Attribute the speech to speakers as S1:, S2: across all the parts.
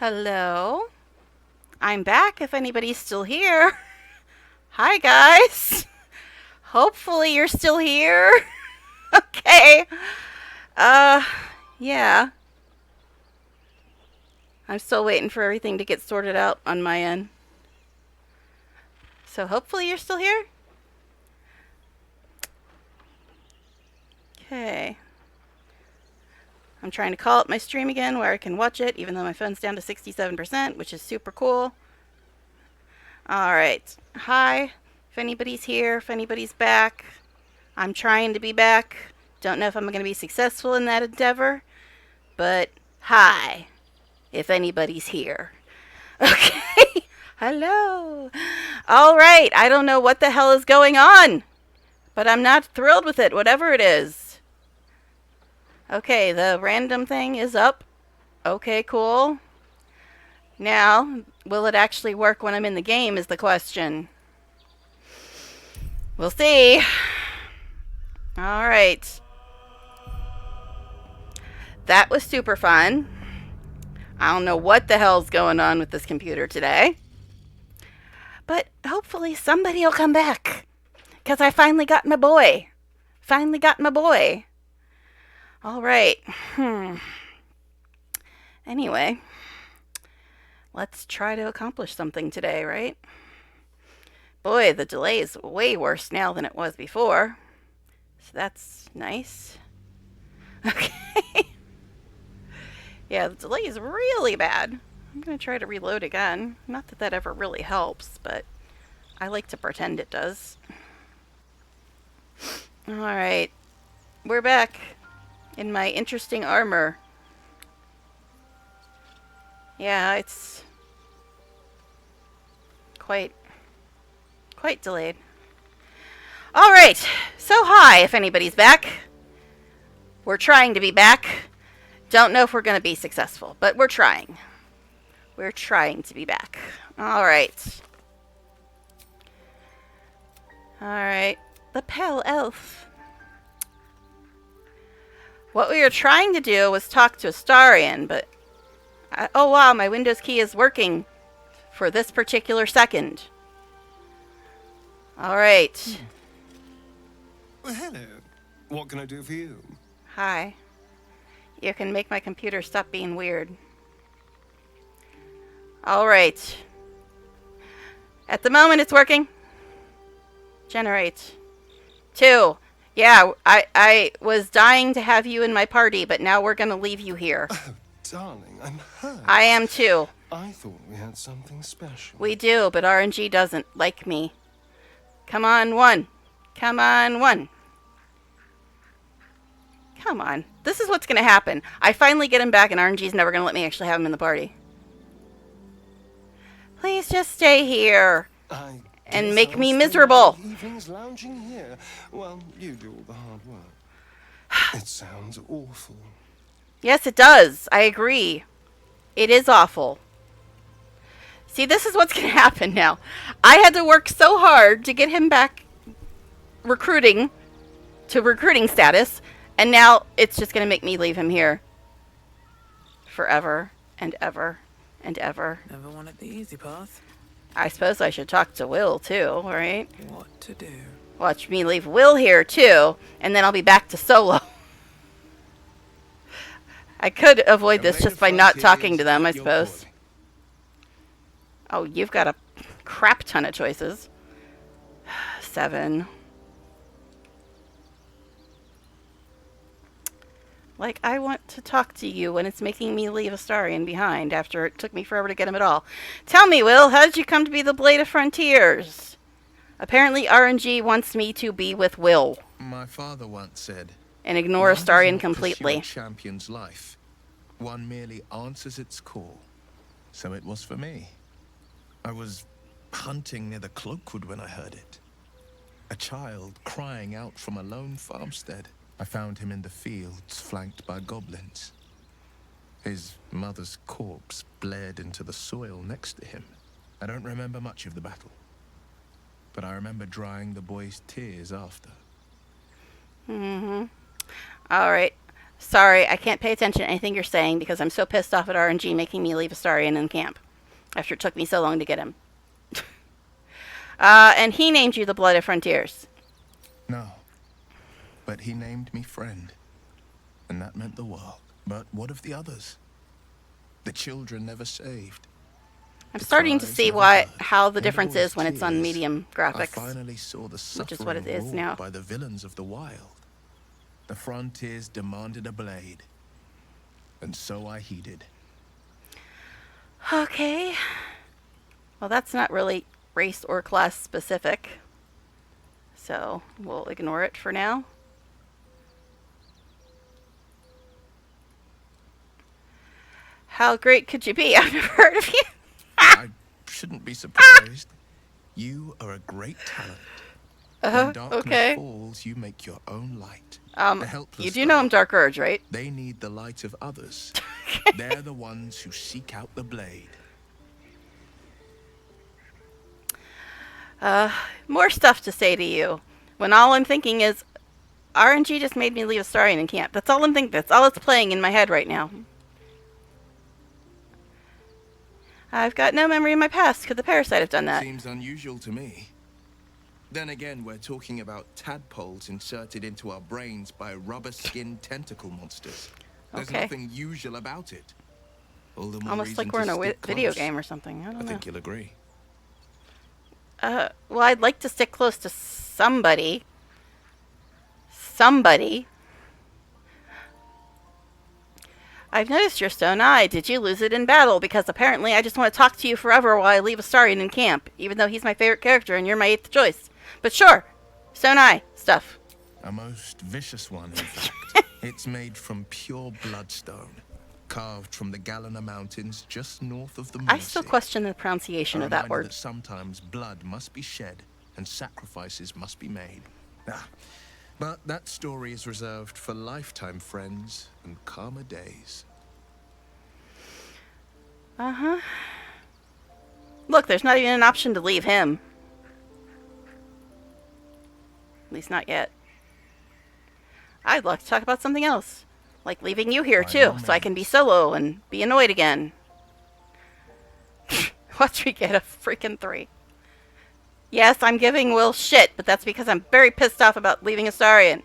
S1: Hello. I'm back if anybody's still here. Hi, guys. Hopefully you're still here. Okay. Uh, yeah. I'm still waiting for everything to get sorted out on my end. So hopefully you're still here. Okay. I'm trying to call up my stream again where I can watch it, even though my phone's down to 67%, which is super cool. Alright. Hi. If anybody's here, if anybody's back. I'm trying to be back. Don't know if I'm going to be successful in that endeavor. But hi. If anybody's here. Okay. Hello. Alright. I don't know what the hell is going on. But I'm not thrilled with it, whatever it is. Okay, the random thing is up. Okay, cool. Now, will it actually work when I'm in the game is the question. We'll see. Alright. That was super fun. I don't know what the hell's going on with this computer today. But hopefully somebody will come back. Because I finally got my boy. Alright. Anyway. Let's try to accomplish something today, right? Boy, the delay is way worse now than it was before. So that's nice. Okay. Yeah, the delay is really bad. I'm going to try to reload again. Not that that ever really helps, but I like to pretend it does. Alright. We're back in my interesting armor. Yeah, it's quite delayed. Alright, so hi if anybody's back. We're trying to be back. Don't know if we're going to be successful, but we're trying. We're trying to be back. Alright. Alright, the pale elf. What we were trying to do was talk to Astarion, but oh wow, my Windows key is working for this particular second. Alright.
S2: Well, hello. What can I do for you?
S1: Hi. You can make my computer stop being weird. Alright. At the moment it's working. Generate. 2. Yeah, I was dying to have you in my party, but now we're gonna leave you here.
S2: Oh, darling, I'm hurt.
S1: I am too.
S2: I thought we had something special.
S1: We do, but RNG doesn't like me. Come on, 1. Come on, 1. Come on. This is what's gonna happen. I finally get him back and RNG's never gonna let me actually have him in the party. Please just stay here. And make me miserable.
S2: Evenings lounging here. Well, you do all the hard work. It sounds awful.
S1: Yes, it does. I agree. It is awful. See, this is what's going to happen now. I had to work so hard to get him back recruiting status, and now it's just going to make me leave him here forever and ever and ever.
S3: Never wanted the easy path.
S1: I suppose I should talk to Will too, right?
S3: What to do?
S1: Watch me leave Will here too, and then I'll be back to solo. I could avoid this just by not talking to them, I suppose. Oh, you've got a crap ton of choices. 7. Like, I want to talk to you when it's making me leave Astarion behind after it took me forever to get him at all. Tell me, Will, how did you come to be the Blade of Frontiers? Apparently RNG wants me to be with Will.
S4: My father once said,
S1: and ignore Astarion completely.
S4: A champion's life. One merely answers its call. So it was for me. I was hunting near the Cloakwood when I heard it. A child crying out from a lone farmstead. I found him in the fields, flanked by goblins. His mother's corpse blared into the soil next to him. I don't remember much of the battle, but I remember drying the boy's tears after.
S1: Alright. Sorry, I can't pay attention to anything you're saying because I'm so pissed off at RNG making me leave Astarion in camp after it took me so long to get him. And he named you the Blood of Frontiers.
S4: No. But he named me friend. And that meant the world. But what of the others? The children never saved.
S1: I'm
S4: The
S1: starting to
S4: cries
S1: see
S4: never heard.
S1: how the
S4: And
S1: difference
S4: all
S1: is when it's on
S4: tears.
S1: medium
S4: I
S1: graphics.
S4: finally saw the suffering
S1: Which is what it is
S4: wrought
S1: now.
S4: by the villains of the wild. The frontiers demanded a blade. And so I heeded.
S1: Okay. Well, that's not really race or class specific. So we'll ignore it for now. How great could you be? I've never heard of you.
S4: I shouldn't be surprised. You are a great talent. When darkness
S1: Okay.
S4: falls, you make your own light. The helpless,
S1: You do know I'm
S4: though,
S1: Dark Urge, right?
S4: they need the light of others. They're the ones who seek out the blade.
S1: More stuff to say to you. When all I'm thinking is, RNG just made me leave Astarion in camp. That's all I'm thinking. That's all that's playing in my head right now. I've got no memory of my past. Could the parasite have done that?
S4: Seems unusual to me. Then again, we're talking about tadpoles inserted into our brains by rubber-skinned tentacle monsters. There's
S1: Okay.
S4: nothing usual about it. All the more
S1: Almost like
S4: reason
S1: we're in
S4: to
S1: a
S4: stick
S1: video
S4: close.
S1: game or something. I
S4: I
S1: don't know.
S4: think you'll agree.
S1: Well, I'd like to stick close to somebody. Somebody. I've noticed your stone eye. Did you lose it in battle? Because apparently I just want to talk to you forever while I leave Astarion in camp, even though he's my favorite character and you're my 8th choice. But sure, stone eye stuff.
S4: A most vicious one, in fact. It's made from pure bloodstone, carved from the Galena Mountains just north of the
S1: I
S4: Moon
S1: still
S4: Sea.
S1: question the pronunciation
S4: A
S1: of that
S4: reminder
S1: word.
S4: that sometimes blood must be shed and sacrifices must be made. But that story is reserved for lifetime friends and calmer days.
S1: Look, there's not even an option to leave him. At least not yet. I'd like to talk about something else. Like leaving you here
S4: By
S1: too,
S4: all
S1: so I can be
S4: means.
S1: solo and be annoyed again. Watch me get a freaking 3. Yes, I'm giving Will shit, but that's because I'm very pissed off about leaving Astarion.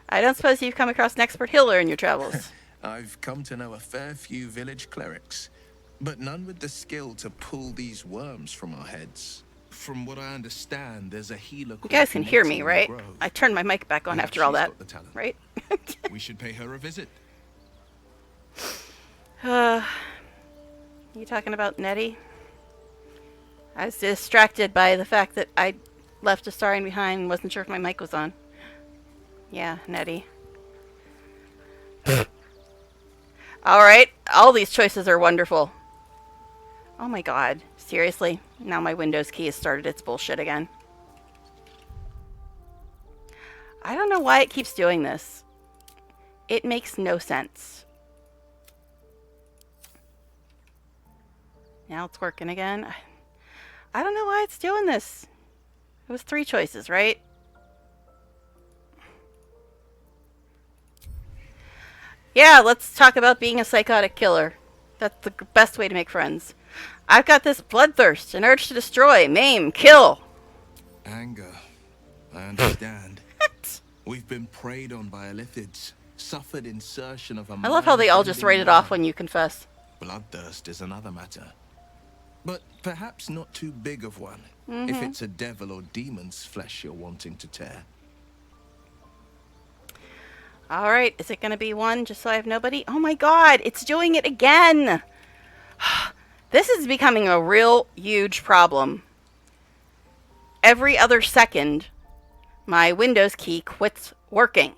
S1: I don't suppose you've come across an expert healer in your travels.
S4: I've come to know a fair few village clerics, but none with the skill to pull these worms from our heads. From what I understand, there's a healer.
S1: You guys can hear me, right? I turned my mic back on
S4: Yeah,
S1: after all
S4: she's
S1: that,
S4: got the talent.
S1: right?
S4: We should pay her a visit.
S1: You talking about Nettie? I was distracted by the fact that I left Astarion behind and wasn't sure if my mic was on. Yeah, Nettie. Alright, all these choices are wonderful. Oh my god, seriously? Now my Windows key has started its bullshit again. I don't know why it keeps doing this. It makes no sense. Now it's working again. I don't know why it's doing this. It was 3 choices, right? Yeah, let's talk about being a psychotic killer. That's the best way to make friends. I've got this bloodthirst, an urge to destroy, maim, kill.
S4: Anger. I understand. We've been preyed on by Elithids, suffered insertion of a
S1: I love how they all just write it off when you confess.
S4: Bloodthirst is another matter. But perhaps not too big of one, if it's a devil or demon's flesh you're wanting to tear.
S1: Alright, is it going to be 1 just so I have nobody? Oh my god, it's doing it again! This is becoming a real huge problem. Every other second, my Windows key quits working.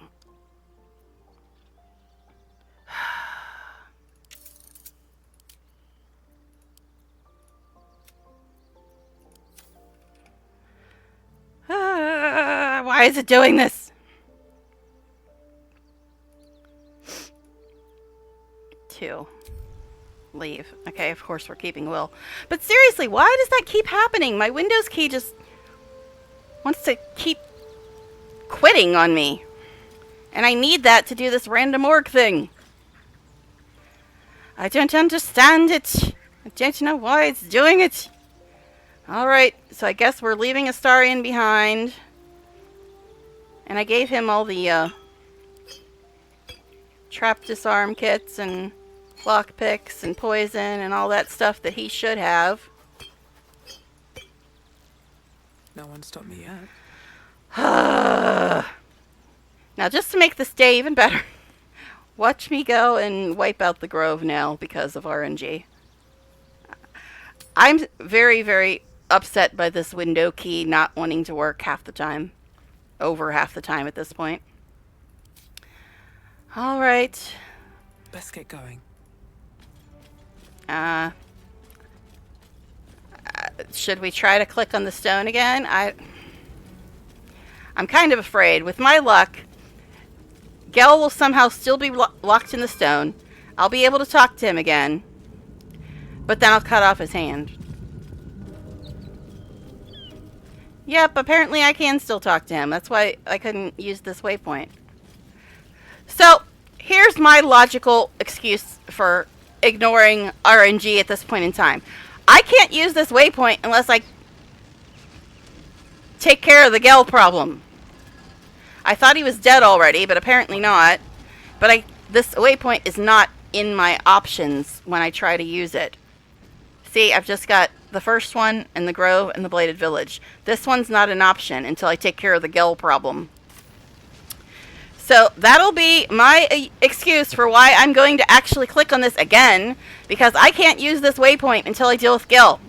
S1: Why is it doing this? 2. Leave. Okay, of course we're keeping Will. But seriously, why does that keep happening? My Windows key just wants to keep quitting on me. And I need that to do this random org thing. I don't understand it. I don't know why it's doing it. Alright, so I guess we're leaving Astarion behind. And I gave him all the trap disarm kits and lockpicks and poison and all that stuff that he should have.
S3: No one stopped me yet.
S1: Now, just to make this day even better, watch me go and wipe out the Grove now because of RNG. I'm very, very upset by this window key not wanting to work half the time. Over half the time at this point. Alright.
S3: Let's get going.
S1: Should we try to click on the stone again? I'm kind of afraid. With my luck, Gel will somehow still be locked in the stone. I'll be able to talk to him again. But then I'll cut off his hand. Yep, apparently I can still talk to him. That's why I couldn't use this waypoint. So, here's my logical excuse for ignoring RNG at this point in time. I can't use this waypoint unless I take care of the Gel problem. I thought he was dead already, but apparently not. But this waypoint is not in my options when I try to use it. See, I've just got the first one and the Grove and the Bladed Village. This one's not an option until I take care of the Gel problem. So that'll be my excuse for why I'm going to actually click on this again, because I can't use this waypoint until I deal with Gil.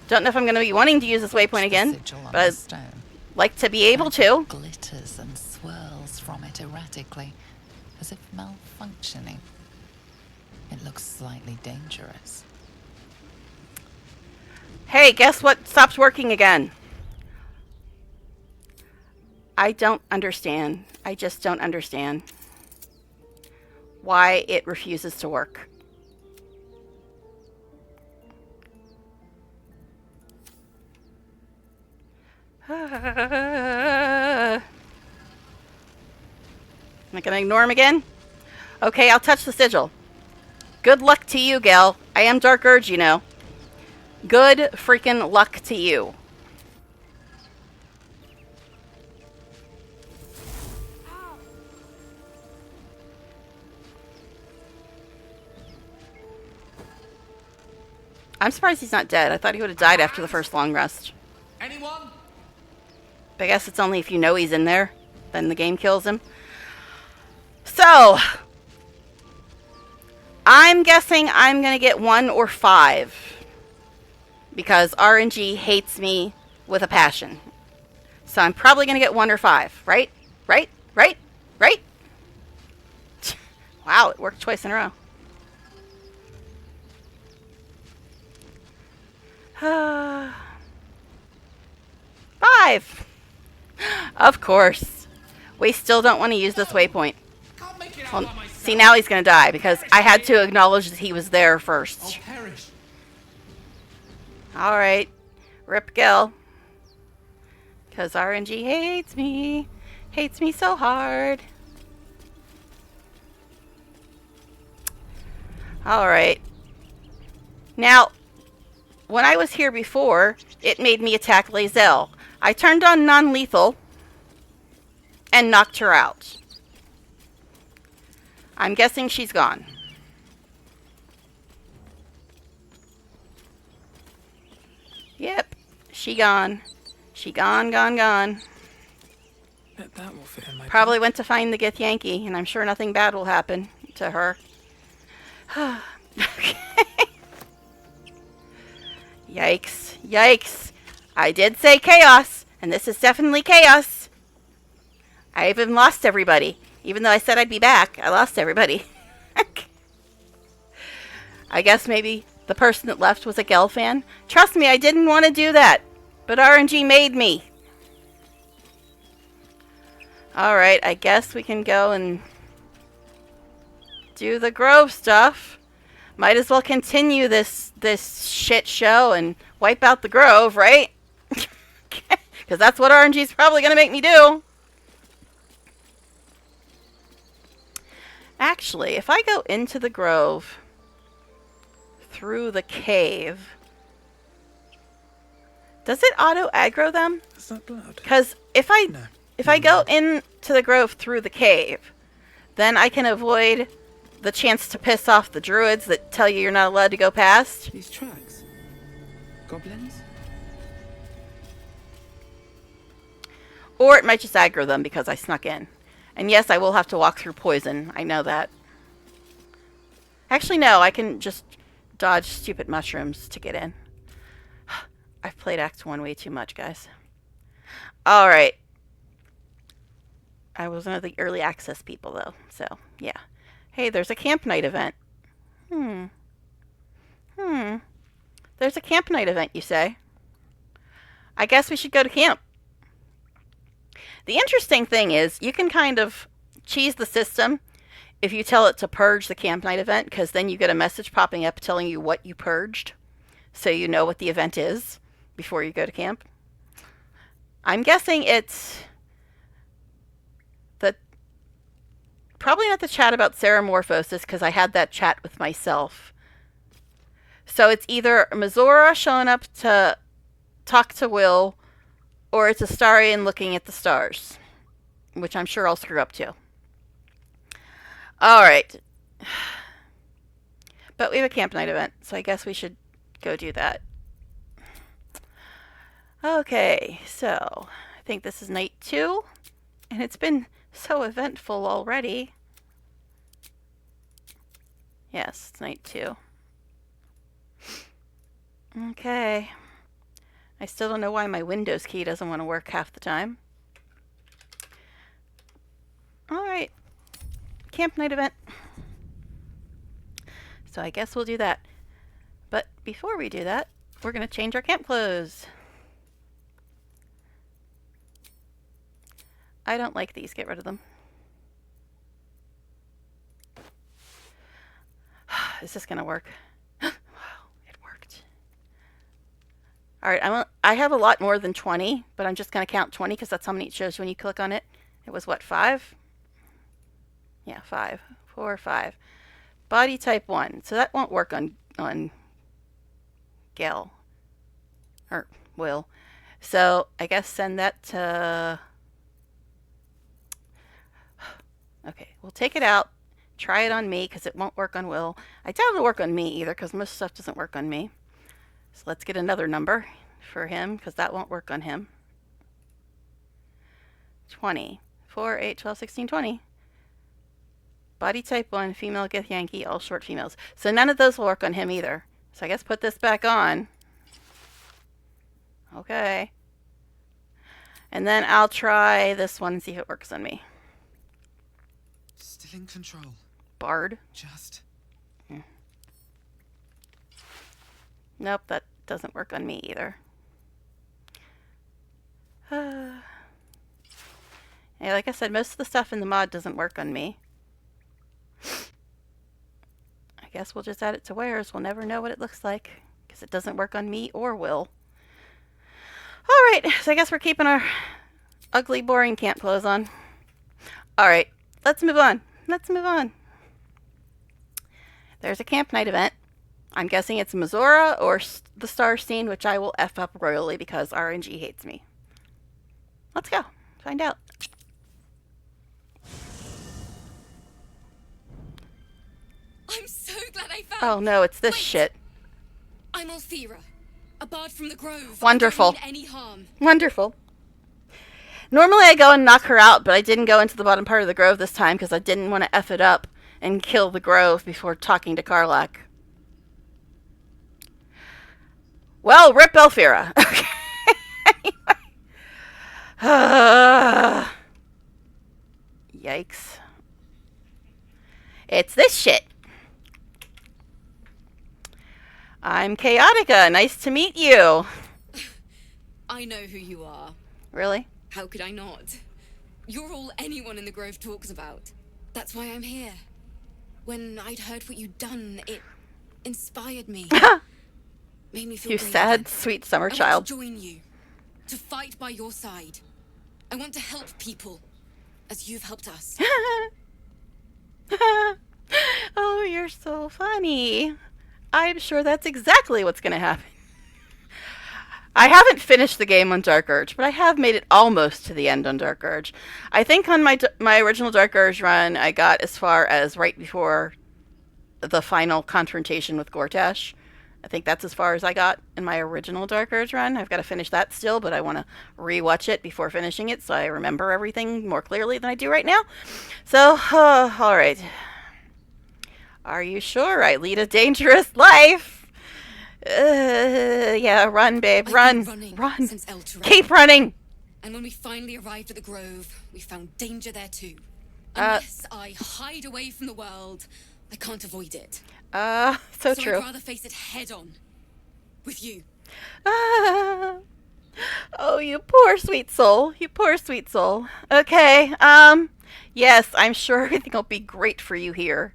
S1: Don't know if I'm going to be wanting to use this waypoint again, but I'd like to be able to.
S5: Glitters and swirls from it erratically, as if malfunctioning. It looks slightly dangerous.
S1: Hey, guess what stopped working again? I don't understand. I just don't understand why it refuses to work. Am I gonna ignore him again? Okay, I'll touch the sigil. Good luck to you, gal. I am Dark Urge, you know. Good freaking luck to you. I'm surprised he's not dead. I thought he would have died after the first long rest.
S4: Anyone?
S1: But I guess it's only if you know he's in there, then the game kills him. So, I'm guessing I'm going to get 1 or 5. Because RNG hates me with a passion. So I'm probably going to get 1 or 5. Right? Right? Right? Right? Wow, it worked twice in a row. 5. Of course. We still don't want to use this waypoint. Well, see, now he's going to die because I had to acknowledge that he was there first. Alright. Rip Gil. Because RNG hates me. Hates me so hard. Alright. Now, when I was here before, it made me attack Lae'zel. I turned on non-lethal and knocked her out. I'm guessing she's gone. Yep, she gone. She gone, gone, gone.
S3: Bet that will fit in my
S1: Probably went to find the Gith Yankee, and I'm sure nothing bad will happen to her. Okay. Yikes. Yikes. I did say chaos, and this is definitely chaos. I even lost everybody. Even though I said I'd be back, I lost everybody. I guess maybe the person that left was a Gel fan. Trust me, I didn't want to do that. But RNG made me. Alright, I guess we can go and do the Grove stuff. Might as well continue this shit show and wipe out the Grove, right? Because that's what RNG's probably going to make me do. Actually, if I go into the grove through the cave, does it auto aggro them?
S3: Is that blood?
S1: Because if I
S3: No.
S1: if I go into the grove through the cave, then I can avoid the chance to piss off the druids that tell you you're not allowed to go past.
S3: These tracks. Goblins?
S1: Or it might just aggro them because I snuck in. And yes, I will have to walk through poison. I know that. Actually, no, I can just dodge stupid mushrooms to get in. I've played Act 1 way too much, guys. Alright. I was one of the early access people, though. So, yeah. Hey, there's a camp night event. There's a camp night event, you say? I guess we should go to camp. The interesting thing is, you can kind of cheese the system if you tell it to purge the camp night event, because then you get a message popping up telling you what you purged, so you know what the event is before you go to camp. I'm guessing it's probably not the chat about Ceramorphosis, because I had that chat with myself. So it's either Mizora showing up to talk to Will, or it's Astarion looking at the stars, which I'm sure I'll screw up too. Alright. But we have a camp night event, so I guess we should go do that. Okay, so I think this is night 2, and it's been so eventful already. Yes, it's night 2. Okay. I still don't know why my Windows key doesn't want to work half the time. Alright. Camp night event. So I guess we'll do that. But before we do that, we're going to change our camp clothes. I don't like these. Get rid of them. Is this going to work? Wow, it worked. Alright, I have a lot more than 20, but I'm just going to count 20 because that's how many it shows when you click on it. It was what, 5? Yeah, 5. 4, 5. Body type 1. So that won't work on Gale. Or Will. So I guess send that to... Okay, we'll take it out. Try it on me because it won't work on Will. I doubt it'll work on me either because most stuff doesn't work on me. So let's get another number for him because that won't work on him. 20. 4, 8, 12, 16, 20. Body type 1, female Gith Yankee, all short females. So none of those will work on him either. So I guess put this back on. Okay. And then I'll try this one and see if it works on me.
S6: Still in control.
S1: Bard.
S6: Just.
S1: Nope, that doesn't work on me either. Yeah, like I said, most of the stuff in the mod doesn't work on me. I guess we'll just add it to wares. We'll never know what it looks like because it doesn't work on me or Will. Alright, so I guess we're keeping our ugly, boring camp clothes on. Alright, let's move on. Let's move on. There's a camp night event. I'm guessing it's Mizora or the Star Scene, which I will F up royally because RNG hates me. Let's go. Find out.
S7: I'm so glad I found.
S1: Oh no, it's this
S7: Wait.
S1: shit.
S7: I'm Althira, a bard from the Grove.
S1: Wonderful.
S7: I don't mean any harm.
S1: Wonderful. Normally I go and knock her out, but I didn't go into the bottom part of the grove this time because I didn't want to F it up and kill the grove before talking to Karlach. Well, rip Althira. Okay. Anyway. Yikes. It's this shit. I'm Chaotica. Nice to meet you.
S7: I know who you are.
S1: Really?
S7: How could I not? You're all anyone in the Grove talks about. That's why I'm here. When I'd heard what you'd done, it inspired me. Made me feel
S1: You
S7: brave
S1: sad,
S7: again.
S1: sweet summer
S7: I want
S1: child.
S7: to join you. To fight by your side. I want to help people. As you've helped us.
S1: Oh, you're so funny. I'm sure that's exactly what's going to happen. I haven't finished the game on Dark Urge, but I have made it almost to the end on Dark Urge. I think on my original Dark Urge run, I got as far as right before the final confrontation with Gortash. I think that's as far as I got in my original Dark Urge run. I've got to finish that still, but I want to rewatch it before finishing it so I remember everything more clearly than I do right now. So, all right. Are you sure I lead a dangerous life? Yeah, run, babe,
S7: I've
S1: run,
S7: been running
S1: run.
S7: since El Terrain.
S1: Keep running.
S7: And when we finally arrived at the Grove, we found danger there too. Unless I hide away from the world, I can't avoid it.
S1: So
S7: So
S1: true.
S7: I'd rather face it head on. With you.
S1: Ah. Oh, you poor sweet soul. You poor sweet soul. Okay, yes, I'm sure everything will be great for you here.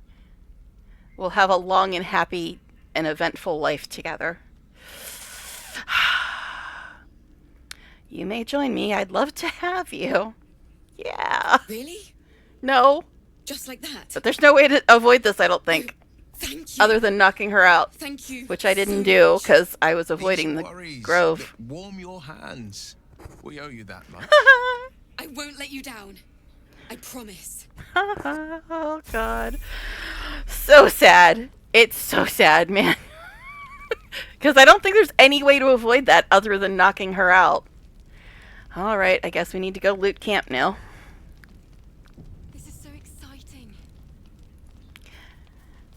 S1: We'll have a long and happy and eventful life together. You may join me. I'd love to have you. Yeah.
S7: Really?
S1: No,
S7: Just like that?
S1: but there's no way to avoid this, I don't think,
S7: Thank you.
S1: other than knocking her out,
S7: Thank you.
S1: which I didn't
S7: so
S1: do
S7: much.
S1: because I was avoiding
S4: These
S1: the
S4: worries
S1: grove.
S4: that warm your hands. We owe you that much.
S7: I won't let you down. I promise.
S1: Oh, God. So sad. It's so sad, man. Because I don't think there's any way to avoid that other than knocking her out. All right, I guess we need to go loot camp now.
S7: This is so exciting.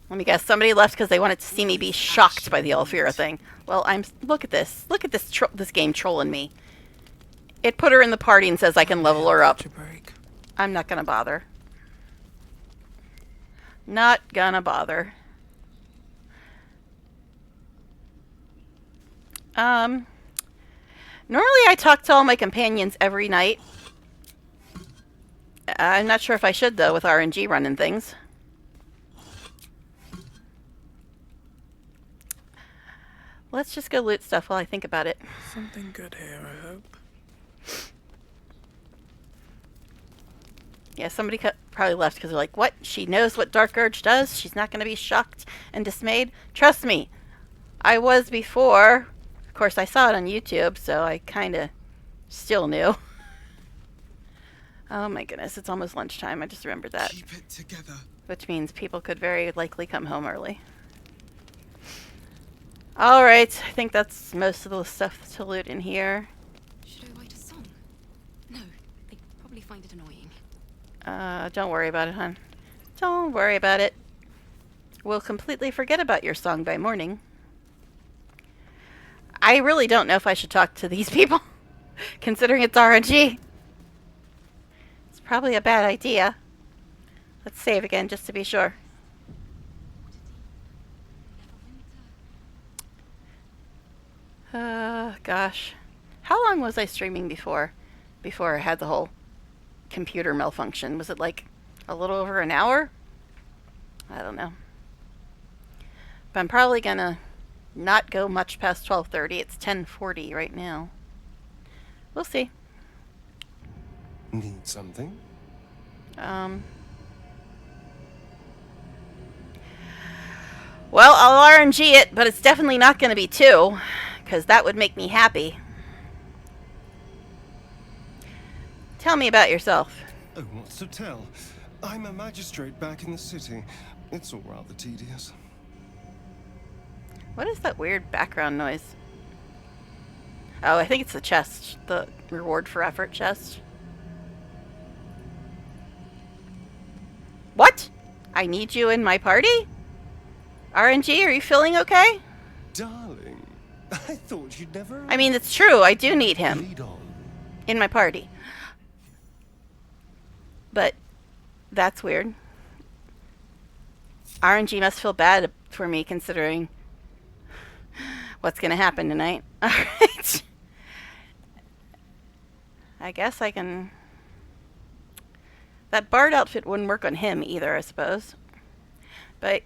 S1: Let me guess, somebody left because they wanted to see me be shocked by the Alfira thing. Well, look at this. Look at this this game trolling me. It put her in the party and says I can level her up.
S3: Catch a break.
S1: I'm not gonna bother. Not gonna bother. Normally I talk to all my companions every night. I'm not sure if I should, though, with RNG running things. Let's just go loot stuff while I think about it.
S3: Something good here, I hope.
S1: Yeah, somebody probably left because they're like, what? She knows what Dark Urge does? She's not going to be shocked and dismayed? Trust me, I was before. Of course, I saw it on YouTube, so I kind of still knew. Oh my goodness, it's almost lunchtime. I just remembered that.
S2: Keep it together.
S1: Which means people could very likely come home early. Alright, I think that's most of the stuff to loot in here.
S7: Should I write a song? No, they'd probably find it annoying.
S1: Don't worry about it, hon. Don't worry about it. We'll completely forget about your song by morning. I really don't know if I should talk to these people, considering it's RNG. It's probably a bad idea. Let's save again, just to be sure. Gosh. How long was I streaming before I had the whole computer malfunction? Was it like a little over an hour? I don't know. But I'm probably gonna not go much past 12:30. It's 10:40 right now. We'll see.
S2: Need something?
S1: Well, I'll RNG it, but it's definitely not going to be 2, because that would make me happy. Tell me about yourself.
S2: Oh, what's to tell? I'm a magistrate back in the city. It's all rather tedious.
S1: What is that weird background noise? Oh, I think it's the chest. The reward for effort chest. What? I need you in my party? RNG, are you feeling okay?
S2: Darling, I thought you'd never...
S1: I mean, it's true. I do need him
S2: Lead on.
S1: in my party. But that's weird. RNG must feel bad for me considering what's going to happen tonight. Alright. I guess I can... That bard outfit wouldn't work on him either, I suppose. But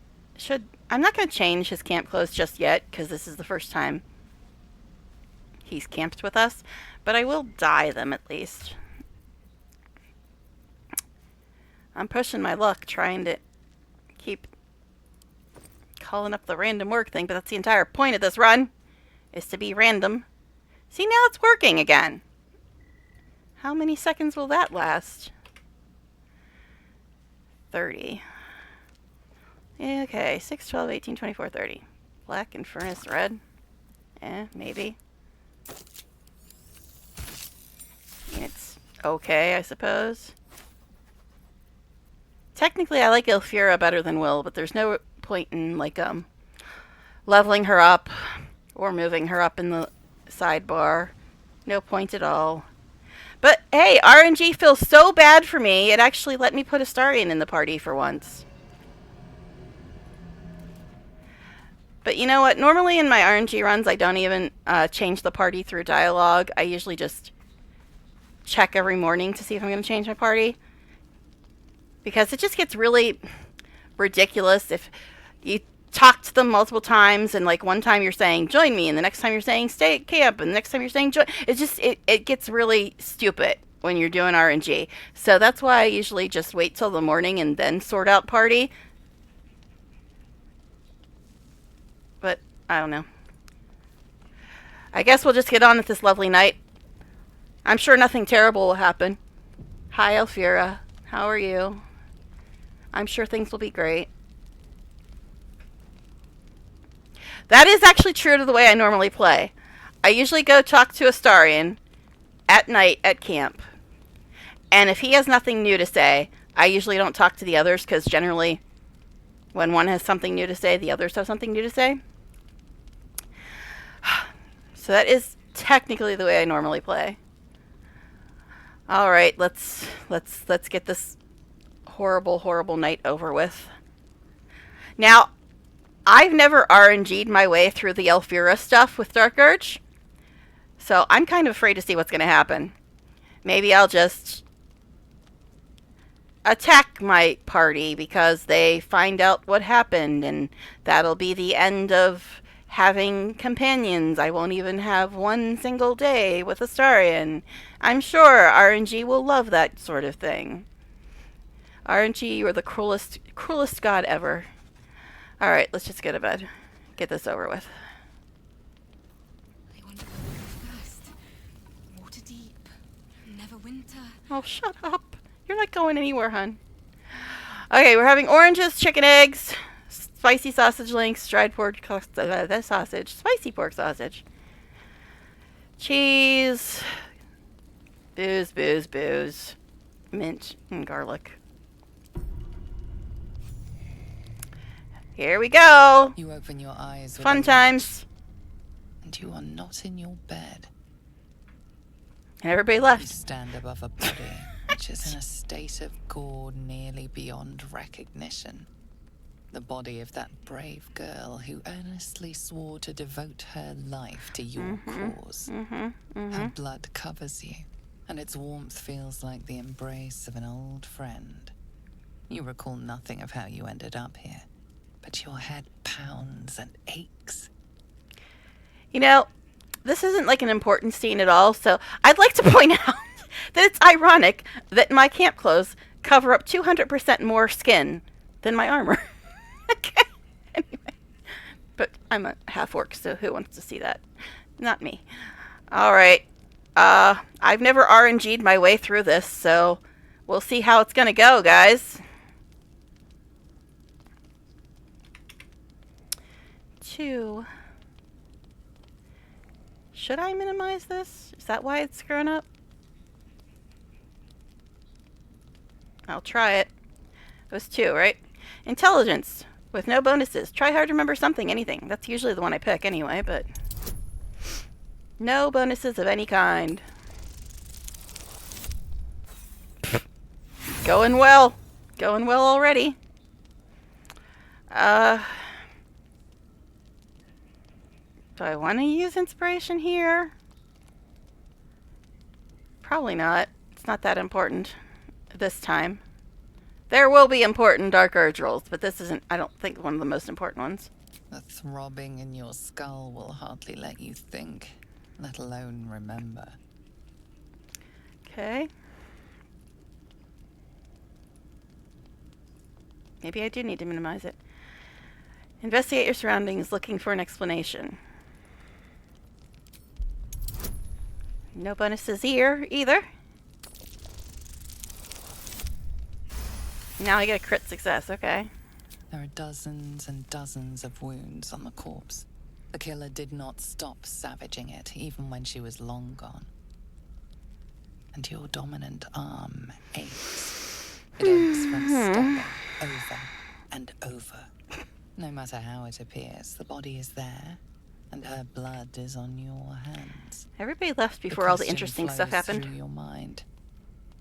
S1: I'm not going to change his camp clothes just yet, because this is the first time he's camped with us. But I will dye them at least. I'm pushing my luck, trying to keep calling up the random work thing, but that's the entire point of this run, is to be random. See, now it's working again. How many seconds will that last? 30. Okay, 6, 12, 18, 24, 30. Black and furnace red. Maybe. It's okay, I suppose. Technically, I like Ilfura better than Will, but there's no point in, like, leveling her up or moving her up in the sidebar. No point at all. But, hey, RNG feels so bad for me, it actually let me put Astarion in the party for once. But you know what? Normally in my RNG runs, I don't even change the party through dialogue. I usually just check every morning to see if I'm going to change my party. Because it just gets really ridiculous if you talk to them multiple times and like one time you're saying join me and the next time you're saying stay at camp and the next time you're saying join. It's just it gets really stupid when you're doing RNG. So that's why I usually just wait till the morning and then sort out party. But I don't know. I guess we'll just get on with this lovely night. I'm sure nothing terrible will happen. Hi Elfira, how are you? I'm sure things will be great. That is actually true to the way I normally play. I usually go talk to Astarion at night at camp. And if he has nothing new to say, I usually don't talk to the others because generally when one has something new to say, the others have something new to say. So that is technically the way I normally play. All right, let's get this horrible night over with. Now, I've never RNG'd my way through the Elfira stuff with Dark Urge, so I'm kind of afraid to see what's going to happen. Maybe I'll just attack my party because they find out what happened, and that'll be the end of having companions. I won't even have one single day with Astarion. I'm sure RNG will love that sort of thing. RNG, you're the cruelest god ever. Alright, let's just go to bed. Get this over with.
S7: I wonder what first. Water deep. Never winter.
S1: Oh, shut up. You're not going anywhere, hun. Okay, we're having oranges, chicken eggs, spicy sausage links, dried pork sausage, spicy pork sausage, cheese, booze, mint, and garlic. Here we go.
S5: You open your eyes.
S1: Fun times.
S5: And you are not in your bed.
S1: And everybody
S5: You
S1: left.
S5: stand above a body which is in a state of gore nearly beyond recognition. The body of that brave girl who earnestly swore to devote her life to your cause. Her blood covers you, and its warmth feels like the embrace of an old friend. You recall nothing of how you ended up here, but your head pounds and aches.
S1: You know, this isn't like an important scene at all, so I'd like to point out that it's ironic that my camp clothes cover up 200% more skin than my armor. Okay. Anyway. But I'm a half-orc, so who wants to see that? Not me. Alright. I've never RNG'd my way through this, so we'll see how it's gonna go, guys. 2. Should I minimize this? Is that why it's screwing up? I'll try it. It was 2, right? Intelligence. With no bonuses. Try hard to remember something, anything. That's usually the one I pick anyway, but... no bonuses of any kind. Going well. Going well already. Do I want to use inspiration here? Probably not. It's not that important this time. There will be important Dark Urge rolls, but this isn't, I don't think, one of the most important ones.
S5: The throbbing in your skull will hardly let you think, let alone remember.
S1: Okay. Maybe I do need to minimize it. Investigate your surroundings, looking for an explanation. No bonuses here either. Now I get a crit success, okay.
S5: There are dozens and dozens of wounds on the corpse. The killer did not stop savaging it, even when she was long gone. And your dominant arm aches. It aches from stepping over and over. No matter how it appears, the body is there, and her blood is on your hands.
S1: Everybody left before all the
S5: question
S1: interesting stuff
S5: flows
S1: happened.
S5: Through your mind.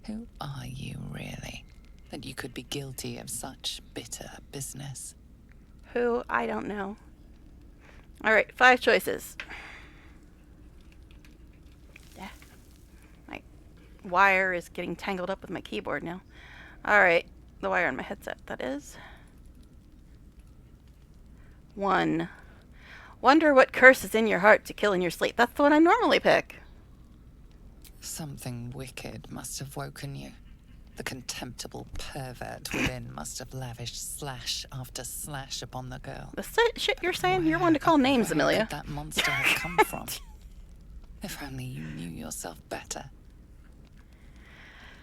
S5: Who are you really, that you could be guilty of such bitter business?
S1: Who? I don't know. Alright, 5 choices. Yeah. My wire is getting tangled up with my keyboard now. Alright, the wire on my headset, that is. 1. Wonder what curse is in your heart to kill in your sleep. That's the one I normally pick.
S5: Something wicked must have woken you. The contemptible pervert within must have lavished slash after slash upon the girl.
S1: The shit you're saying, you're one to call names,
S5: Where
S1: Amelia.
S5: could that monster have come from? If only you knew yourself better.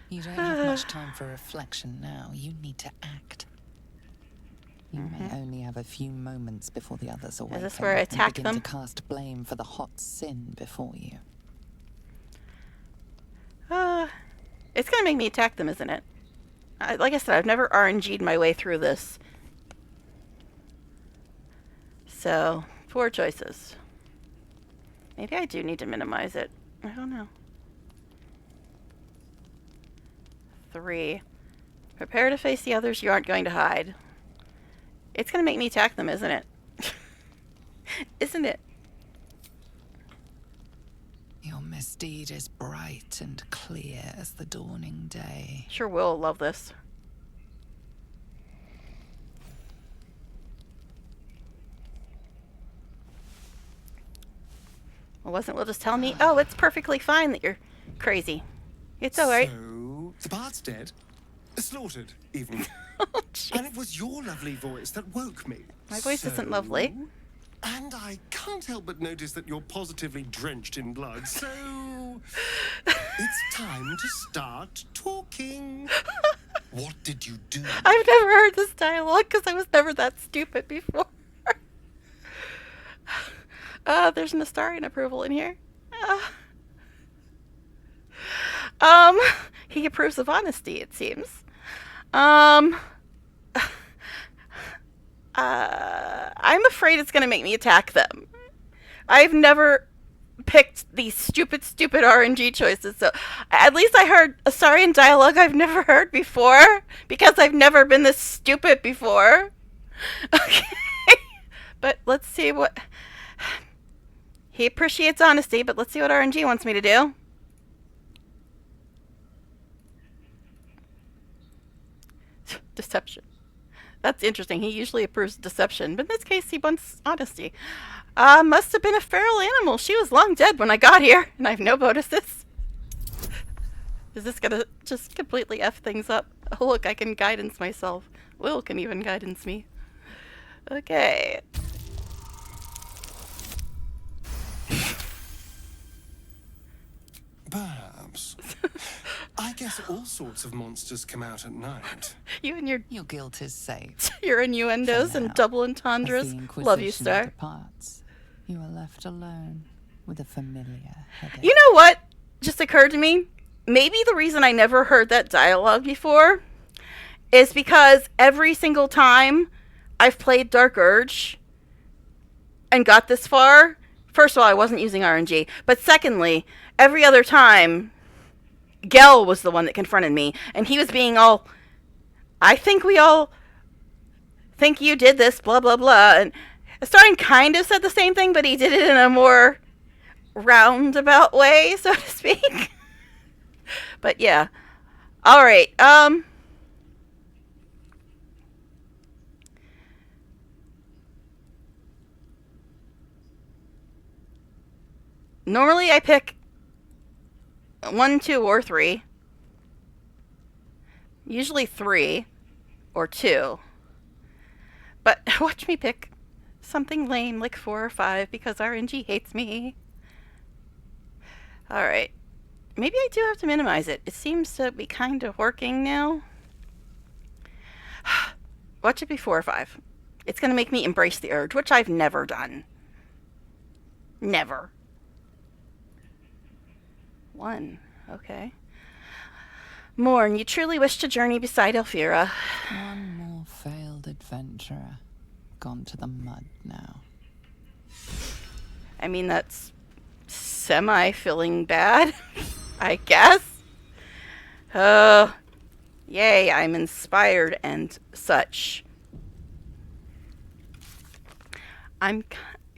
S5: You don't have much time for reflection now. You need to act. You may only have a few moments before the others awaken.
S1: this where I attack
S5: and
S1: them?
S5: begin to cast blame for the hot sin before you.
S1: It's gonna make me attack them, isn't it? Like I said, I've never RNG'd my way through this. So, 4 choices. Maybe I do need to minimize it. I don't know. 3. Prepare to face the others you aren't going to hide. It's gonna make me attack them, isn't it? Isn't it?
S5: Your misdeed is bright and clear as the dawning day.
S1: Sure will love this. Well, wasn't Will just tell me, oh, it's perfectly fine that you're crazy. It's alright.
S2: So, the bard's dead. Slaughtered, even.
S1: Oh, jeez.
S2: And it was your lovely voice that woke me.
S1: My voice isn't lovely.
S2: And I can't help but notice that you're positively drenched in blood, so it's time to start talking. What did you do?
S1: I've never heard this dialogue because I was never that stupid before. There's an Astarian approval in here. He approves of honesty, it seems. I'm afraid it's gonna make me attack them. I've never picked these stupid RNG choices, so at least I heard Astarian dialogue I've never heard before, because I've never been this stupid before. Okay. But let's see what... He appreciates honesty, but let's see what RNG wants me to do. Deception. That's interesting. He usually approves deception, but in this case, he wants honesty. Must have been a feral animal. She was long dead when I got here, and I have no bonuses. Is this gonna just completely F things up? Oh, look, I can guidance myself. Will can even guidance me. Okay.
S2: Perhaps. I guess all sorts of monsters come out at night.
S1: You and your
S5: Guilt is safe.
S1: innuendos
S5: For
S1: and
S5: now.
S1: double
S5: As
S1: entendres.
S5: the
S1: Love you,
S5: Inquisition
S1: Star.
S5: departs, you are left alone with a familiar headache.
S1: You know what just occurred to me? Maybe the reason I never heard that dialogue before is because every single time I've played Dark Urge and got this far, first of all, I wasn't using RNG, but secondly, every other time, Gel was the one that confronted me, and he was being all, I think we all think you did this, blah, blah, blah, and Starring kind of said the same thing, but he did it in a more roundabout way, so to speak. But yeah. Alright, normally I pick 1, 2, or 3. Usually 3 or 2. But watch me pick something lame like 4 or 5 because RNG hates me. Alright. Maybe I do have to minimize it. It seems to be kind of working now. Watch it be 4 or 5. It's going to make me embrace the urge, which I've never done. Never. 1. Okay. Morn, you truly wish to journey beside Elfira.
S5: One more failed adventurer. Gone to the mud now.
S1: I mean, that's semi-feeling bad, I guess. Yay, I'm inspired and such.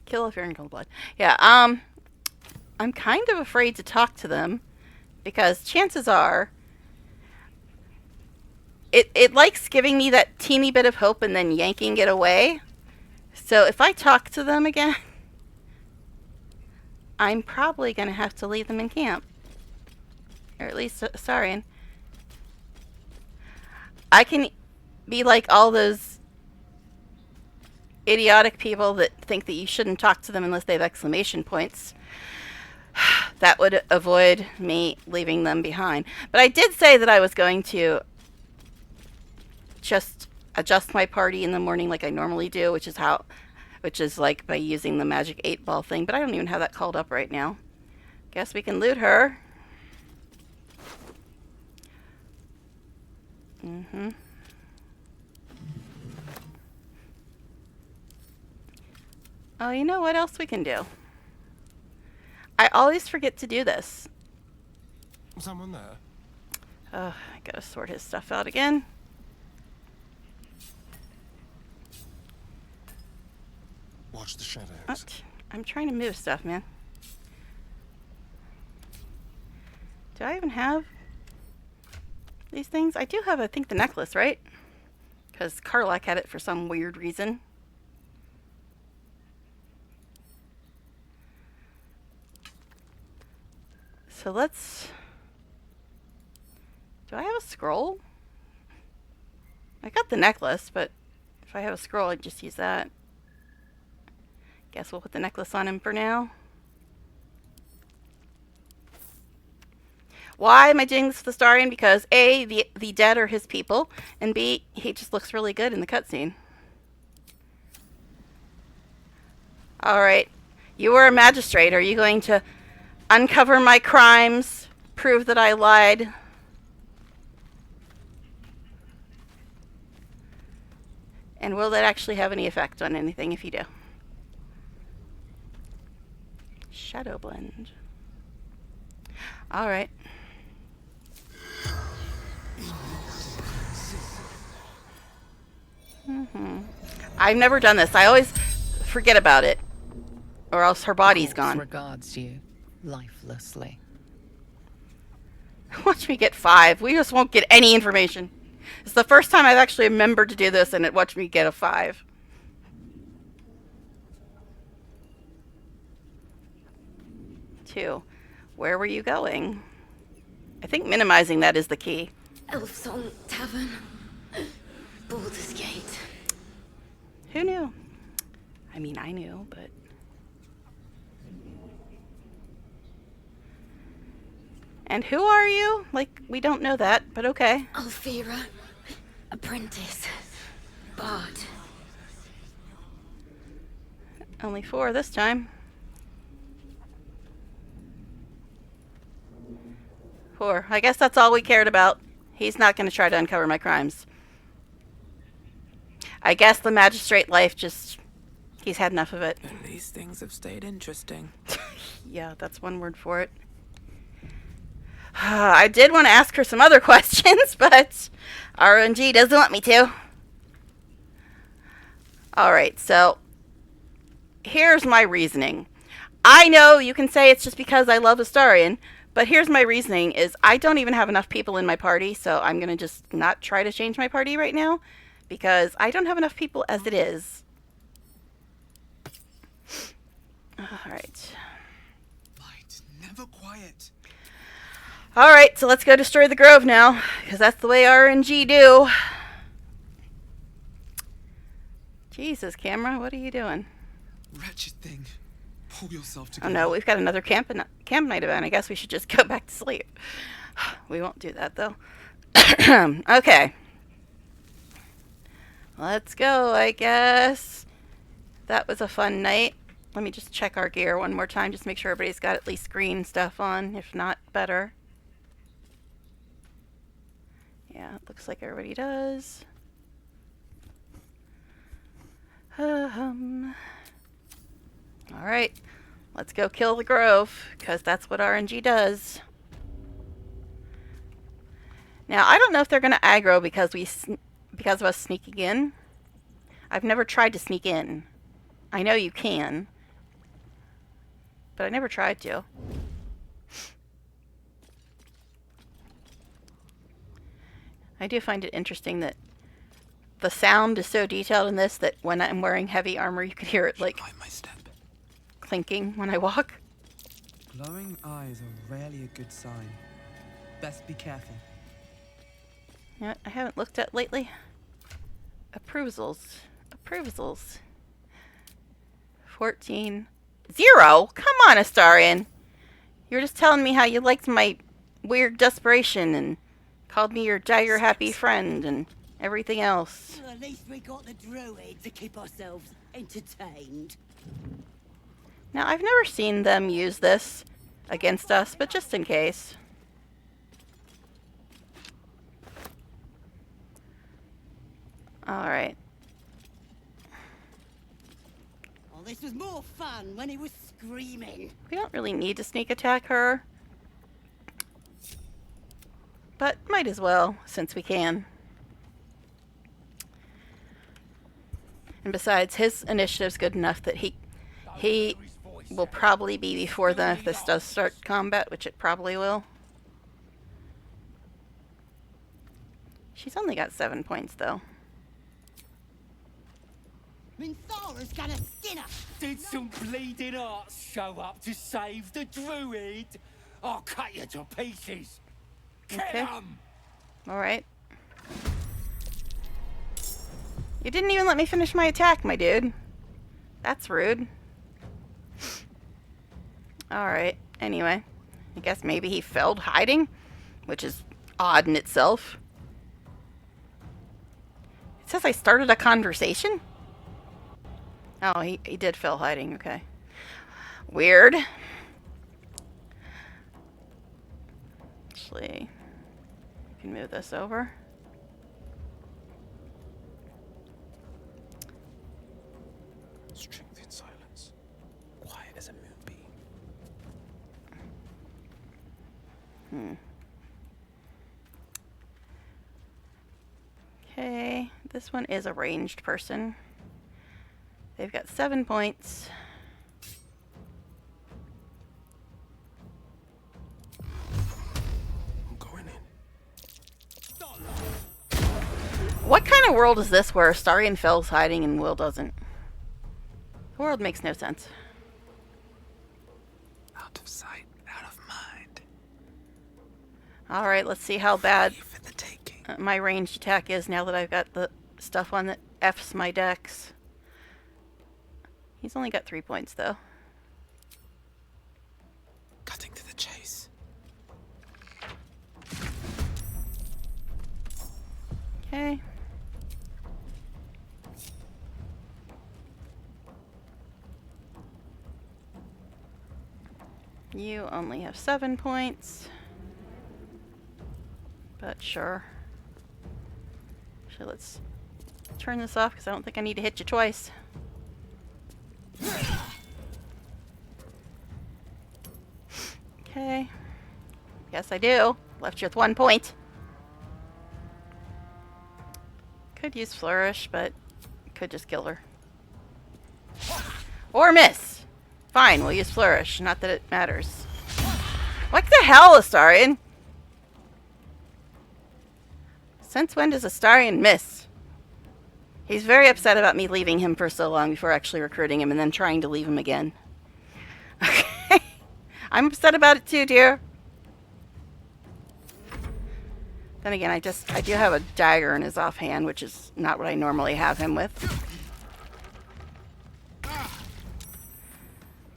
S1: Kill Elfira and Cold Blood. Yeah, I'm kind of afraid to talk to them because chances are it likes giving me that teeny bit of hope and then yanking it away. So if I talk to them again, I'm probably going to have to leave them in camp. Or at least Saurian. I can be like all those idiotic people that think that you shouldn't talk to them unless they have exclamation points. That would avoid me leaving them behind. But I did say that I was going to just adjust my party in the morning like I normally do, which is like by using the magic 8-ball thing, but I don't even have that called up right now. Guess we can loot her. Oh, you know what else we can do? I always forget to do this.
S2: Someone there?
S1: I gotta sort his stuff out again.
S2: Watch the shadows.
S1: What? I'm trying to move stuff, man. Do I even have these things? I do have, I think, the necklace, right? Because Karlak had it for some weird reason. So let's... Do I have a scroll? I got the necklace, but if I have a scroll, I'd just use that. Guess we'll put the necklace on him for now. Why am I doing this with the Starian? Because A, the dead are his people, and B, he just looks really good in the cutscene. Alright. You were a magistrate. Are you going to uncover my crimes? Prove that I lied? And will that actually have any effect on anything if you do? Shadow blend. Alright. I've never done this. I always forget about it. Or else her body's gone.
S5: Regards you lifelessly.
S1: Watch me get 5. We just won't get any information. It's the first time I've actually remembered to do this and it watched me get a 5. Two. Where were you going? I think minimizing that is the key.
S7: Elfsong Tavern. Baldur's Gate.
S1: Who knew? I mean, I knew, but... And who are you? Like, we don't know that, but okay.
S7: Alfira. Apprentice. Bard.
S1: Only 4 this time. 4. I guess that's all we cared about. He's not going to try to uncover my crimes. I guess the magistrate life just... He's had enough of it.
S3: At least things have stayed interesting.
S1: Yeah, that's one word for it. I did want to ask her some other questions, but RNG doesn't want me to. Alright, so here's my reasoning. I know you can say it's just because I love Astarion, but here's my reasoning is I don't even have enough people in my party, so I'm going to just not try to change my party right now, because I don't have enough people as it is. Alright.
S2: Light, never quiet.
S1: Alright, so let's go destroy the grove now, because that's the way RNG do. Jesus, camera, what are you doing?
S6: Wretched thing. Pull yourself
S1: Oh
S6: together.
S1: no, we've got another camp night event. I guess we should just go back to sleep. We won't do that though. Okay. Let's go, I guess. That was a fun night. Let me just check our gear one more time, just make sure everybody's got at least green stuff on, if not better. Yeah, it looks like everybody does. Alright, let's go kill the grove, because that's what RNG does. Now, I don't know if they're going to aggro because of us sneaking in. I've never tried to sneak in. I know you can, but I never tried to. I do find it interesting that the sound is so detailed in this that when I'm wearing heavy armor, you can hear it like
S6: Mind my step.
S1: clinking when I walk.
S8: Glowing eyes are rarely a good sign. Best be careful.
S1: Yeah, I haven't looked at lately. Approvals. 14. 0? Come on, Astarion. You were just telling me how you liked my weird desperation and called me your dagger happy friend and everything else.
S9: Well, at least we got the druid to keep ourselves entertained.
S1: Now, I've never seen them use this against us, but just in case. Alright.
S9: Oh, this was more fun when he was screaming.
S1: We don't really need to sneak attack her. But might as well, since we can. And besides, his initiative's good enough that he will probably be before them if this does start combat, which it probably will. She's only got 7 points, though.
S9: Minthara's gonna skin us.
S10: Did some bleeding arts show up to save the druid? I'll cut you to pieces. Kill
S1: Okay.
S10: 'em!
S1: Alright. You didn't even let me finish my attack, my dude. That's rude. Alright, anyway. I guess maybe he failed hiding, which is odd in itself. It says I started a conversation? Oh, he did fail hiding, okay. Weird. Actually, you can move this over.
S2: Strength in silence. Quiet as a moonbeam.
S1: Okay, this one is a ranged person. They've got 7 points.
S2: I'm going in.
S1: What kind of world is this where Astarion fails hiding and Will doesn't? The world makes no sense.
S6: Out of sight, out of mind.
S1: Alright, let's see how bad
S6: For the taking.
S1: my ranged attack is now that I've got the stuff on that F's my dex. He's only got 3 points, though.
S6: Cutting to the chase.
S1: Okay. You only have 7 points. But sure. So let's turn this off because I don't think I need to hit you twice. Okay. Yes, I do. Left you with 1 point. Could use Flourish, but could just kill her. Or miss. Fine, we'll use Flourish. Not that it matters. What the hell, Astarion? Since when does Astarion miss? He's very upset about me leaving him for so long before actually recruiting him and then trying to leave him again. Okay. I'm upset about it too, dear. Then again, I do have a dagger in his offhand, which is not what I normally have him with.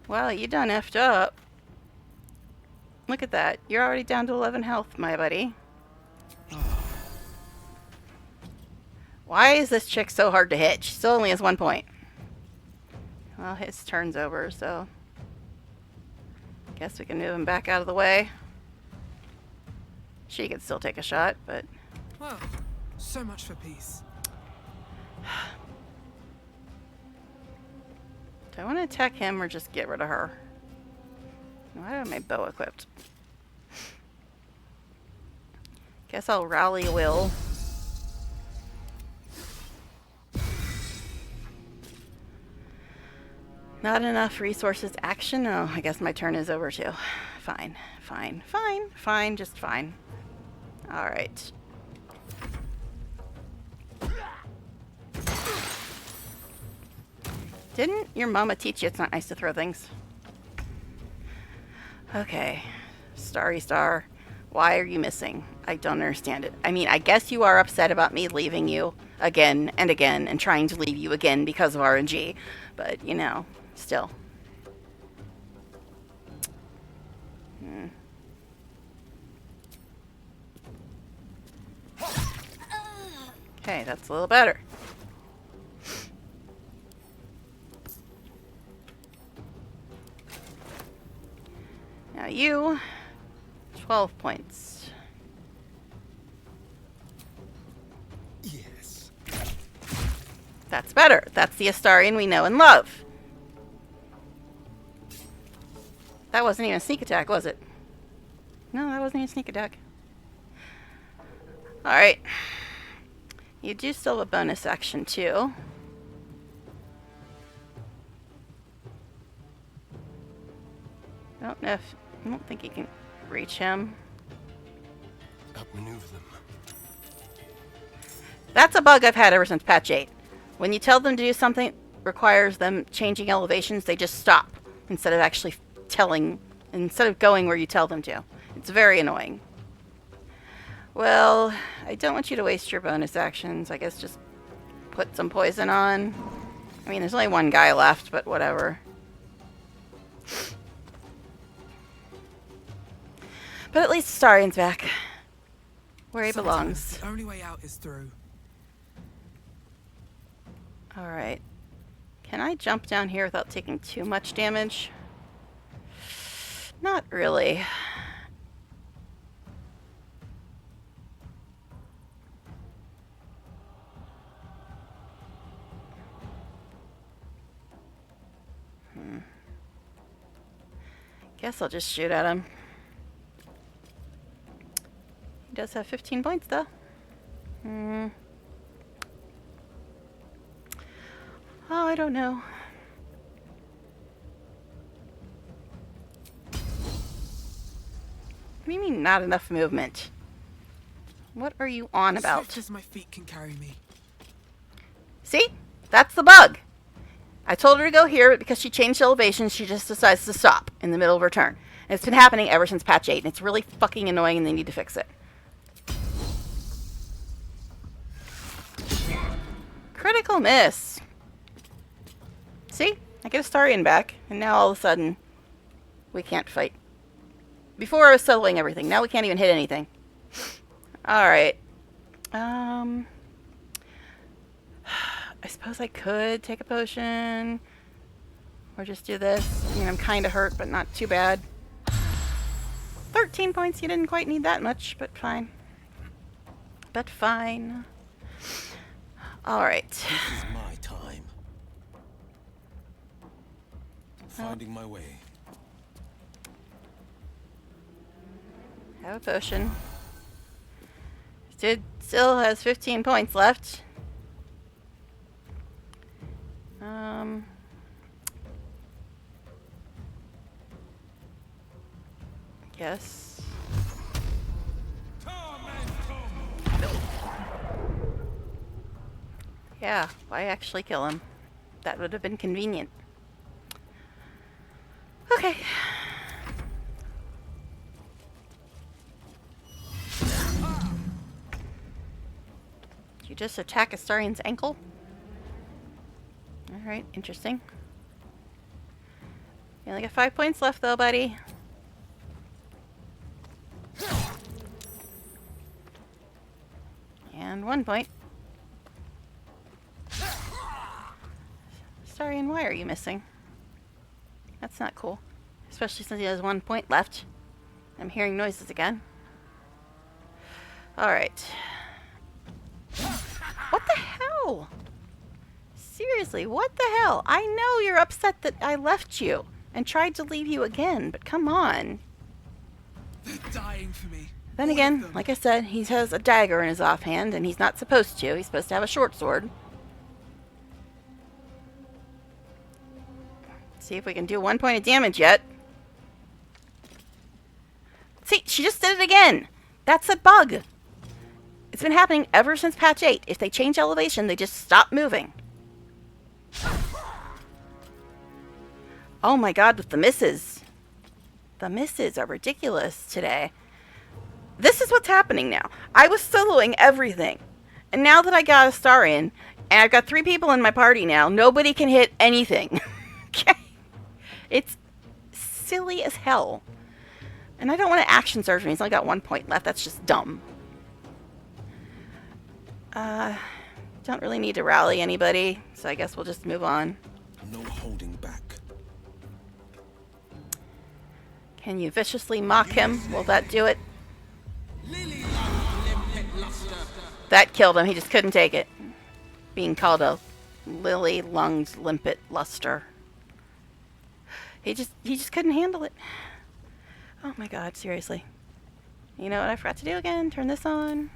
S1: Well, you done effed up. Look at that. You're already down to 11 health, my buddy. Why is this chick so hard to hit? She still only has 1 point. Well, his turn's over, so... guess we can move him back out of the way. She could still take a shot, but...
S3: Well, so much for peace.
S1: Do I want to attack him or just get rid of her? Why do I have my bow equipped? Guess I'll rally Will. Not enough resources action? Oh, I guess my turn is over too. Fine, fine, fine, fine, just fine. Alright. Didn't your mama teach you it's not nice to throw things? Okay. Starry Star, why are you missing? I don't understand it. I mean, I guess you are upset about me leaving you again and again and trying to leave you again because of RNG. But, you know, still. Okay, that's a little better. Now you, 12 points.
S2: Yes.
S1: That's better. That's the Astarian we know and love. That wasn't even a sneak attack, was it? No, that wasn't even a sneak attack. Alright. You do still have a bonus action, too. I don't think you can reach him.
S2: Outmaneuver them.
S1: That's a bug I've had ever since patch 8. When you tell them to do something requires them changing elevations, they just stop instead of actually instead of going where you tell them to. It's very annoying. Well, I don't want you to waste your bonus actions. I guess just put some poison on. I mean, there's only one guy left, but whatever. But at least Starian's back. Where he belongs.
S3: The only way out is through.
S1: Alright. Can I jump down here without taking too much damage? Not really. Guess I'll just shoot at him. He does have 15 points, though. Oh, I don't know. What do you mean, not enough movement? What are you on about?
S3: Swift as my feet can carry me.
S1: See? That's the bug. I told her to go here, but because she changed elevation, she just decides to stop in the middle of her turn. And it's been happening ever since patch 8, and it's really fucking annoying, and they need to fix it. Critical miss. See? I get Astarian back, and now all of a sudden, we can't fight. Before I was settling everything, now we can't even hit anything. Alright. I suppose I could take a potion. Or just do this. I mean, I'm kind of hurt, but not too bad. 13 points, you didn't quite need that much, but fine. But fine. Alright.
S2: This is my time. Finding my way.
S1: Have a potion. Still has 15 points left. Yes. Yeah, why actually kill him? That would have been convenient. Okay. You just attack Astarian's ankle? Alright, interesting. You only got 5 points left, though, buddy. And 1 point. Sorry, and why are you missing? That's not cool. Especially since he has 1 point left. I'm hearing noises again. Alright. What the hell? Seriously, what the hell? I know you're upset that I left you and tried to leave you again, but come on.
S3: They're dying for me.
S1: Then
S3: All of
S1: again,
S3: them.
S1: like I said, he has a dagger in his offhand, and he's not supposed to. He's supposed to have a short sword. See if we can do 1 point of damage yet. See, she just did it again. That's a bug. It's been happening ever since patch 8. If they change elevation, they just stop moving. Oh my god, with the misses. The misses are ridiculous today. This is what's happening now. I was soloing everything. And now that I got a star in, and I've got 3 people in my party now, nobody can hit anything. Okay? It's silly as hell. And I don't want to action surge me. He's only got 1 point left. That's just dumb. Don't really need to rally anybody, so I guess we'll just move on.
S2: No holding back.
S1: Can you viciously mock him? Will that do it? That killed him. He just couldn't take it. Being called a lily-lunged limpet luster. He just couldn't handle it. Oh my god, seriously. You know what I forgot to do again? Turn this on.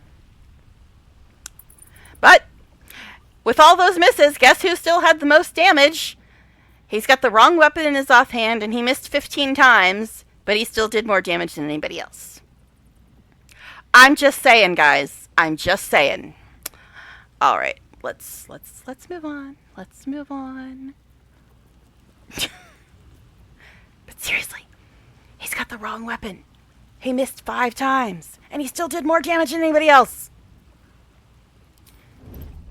S1: But with all those misses, guess who still had the most damage? He's got the wrong weapon in his offhand, and he missed 15 times, but he still did more damage than anybody else. I'm just saying, guys. I'm just saying. All right, let's move on. Let's move on. But seriously, he's got the wrong weapon. He missed 5 times, and he still did more damage than anybody else.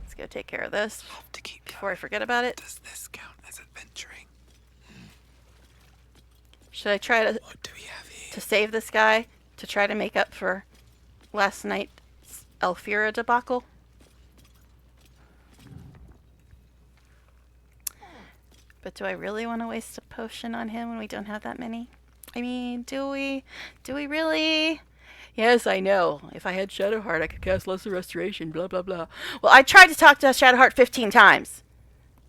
S1: Let's go take care of this before I forget about it.
S6: Does this count as adventuring?
S1: Should I try to
S6: What do we have here?
S1: to save this guy to try to make up for last night's Elfira debacle? But do I really want to waste a potion on him when we don't have that many? I mean, do we? Do we really? Yes, I know. If I had Shadowheart, I could cast Lesser Restoration, blah, blah, blah. Well, I tried to talk to Shadowheart 15 times.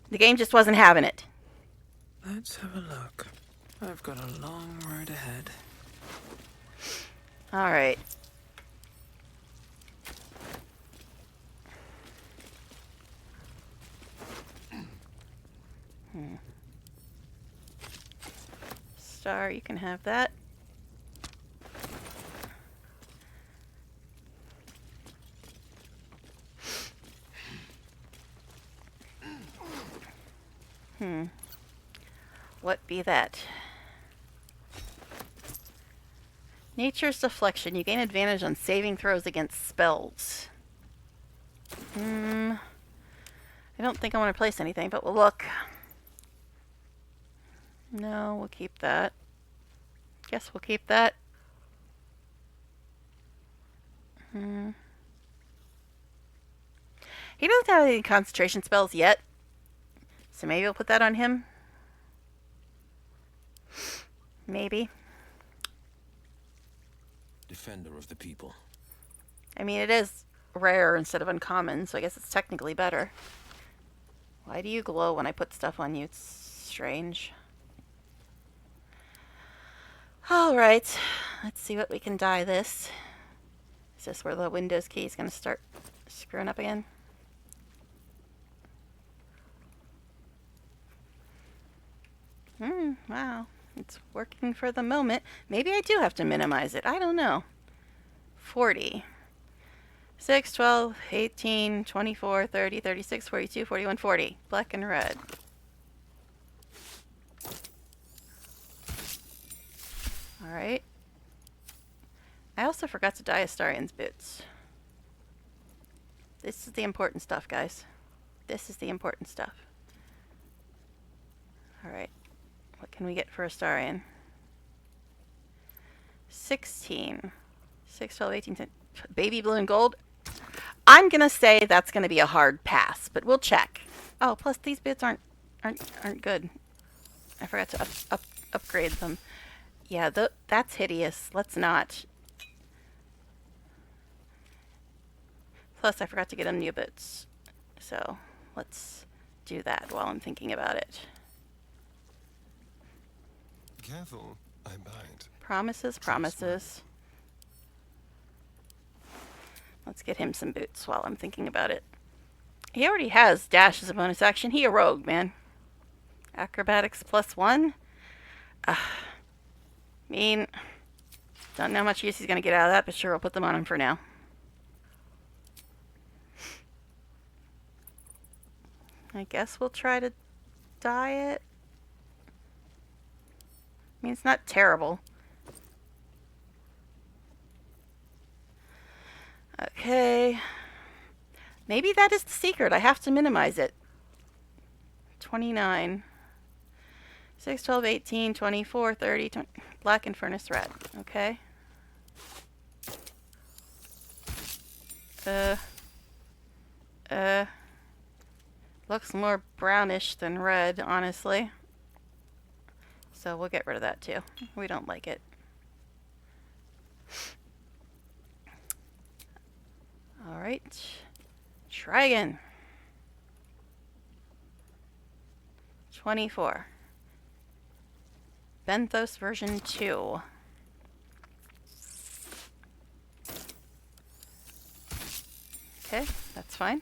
S1: The game just wasn't having it.
S6: Let's have a look. I've got a long road ahead.
S1: All right. Star, you can have that. What be that? Nature's Deflection. You gain advantage on saving throws against spells. I don't think I want to place anything, but we'll look. No, we'll keep that. Guess we'll keep that. He doesn't have any concentration spells yet, so maybe we'll put that on him. Maybe.
S2: Defender of the people.
S1: I mean, it is rare instead of uncommon, so I guess it's technically better. Why do you glow when I put stuff on you? It's strange. Alright, let's see what we can dye this. Is this where the Windows key is going to start screwing up again? Wow. It's working for the moment. Maybe I do have to minimize it. I don't know. 40. 6, 12, 18, 24, 30, 36, 42, 41, 40. Black and red. Alright. I also forgot to dye Astarion's boots. This is the important stuff, guys. This is the important stuff. Alright. What can can we get for Astarion? 16. 6, 12, 18, 10. Baby blue and gold. I'm gonna say that's gonna be a hard pass, but we'll check. Oh, plus these bits aren't good. I forgot to upgrade them. Yeah, that's hideous. Let's not. Plus, I forgot to get them new bits. So, let's do that while I'm thinking about it.
S2: Careful, I bite.
S1: Promises, promises. Let's get him some boots while I'm thinking about it. He already has dash as a bonus action. He a rogue, man. Acrobatics +1. I mean, don't know how much use he's going to get out of that, but sure, we'll put them on him for now. I guess we'll try to dye it. I mean, it's not terrible. Okay. Maybe that is the secret. I have to minimize it. 29. 6, 12, 18, 24, 30, 20. Black and furnace red. Okay. Looks more brownish than red, honestly. So we'll get rid of that too. We don't like it. Alright. Try again. 24. Benthos version 2. Okay, that's fine.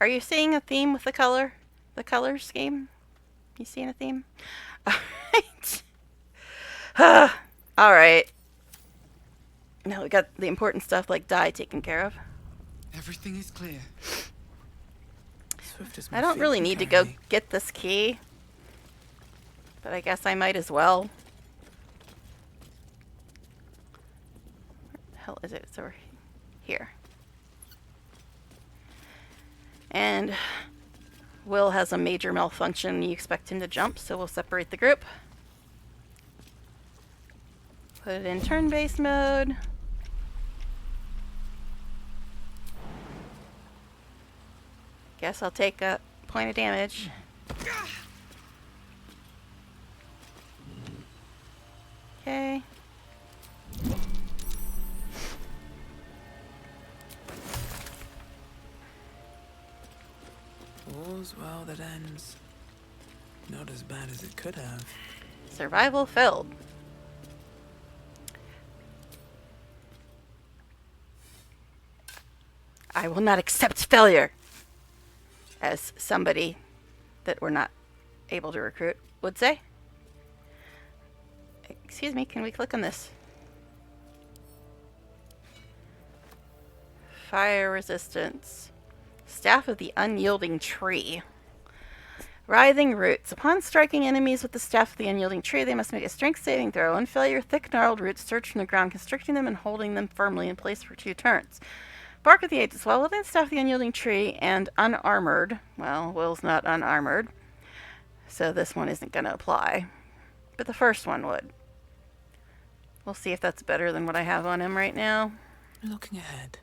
S1: Are you seeing a theme with the color scheme? You seeing a theme? Alright. Alright. Now we got the important stuff like dye taken care of.
S8: Everything is clear.
S1: I don't really need to go get this key, but I guess I might as well. Where the hell is it? It's over here. And Will has a major malfunction. You expect him to jump, so we'll separate the group. Put it in turn-based mode. Guess I'll take a point of damage. Okay.
S6: All's well that ends. Not as bad as it could have.
S1: Survival failed. I will not accept failure, as somebody that we're not able to recruit would say. Excuse me, can we click on this? Fire resistance. Staff of the Unyielding Tree. Writhing roots. Upon striking enemies with the staff of the unyielding tree, they must make a strength saving throw. On failure, thick gnarled roots surge from the ground, constricting them and holding them firmly in place for 2 turns. Bark of the Ages. While within staff of the unyielding tree and unarmored, well, Will's not unarmored, so this one isn't going to apply. But the first one would. We'll see if that's better than what I have on him right now.
S6: Looking ahead.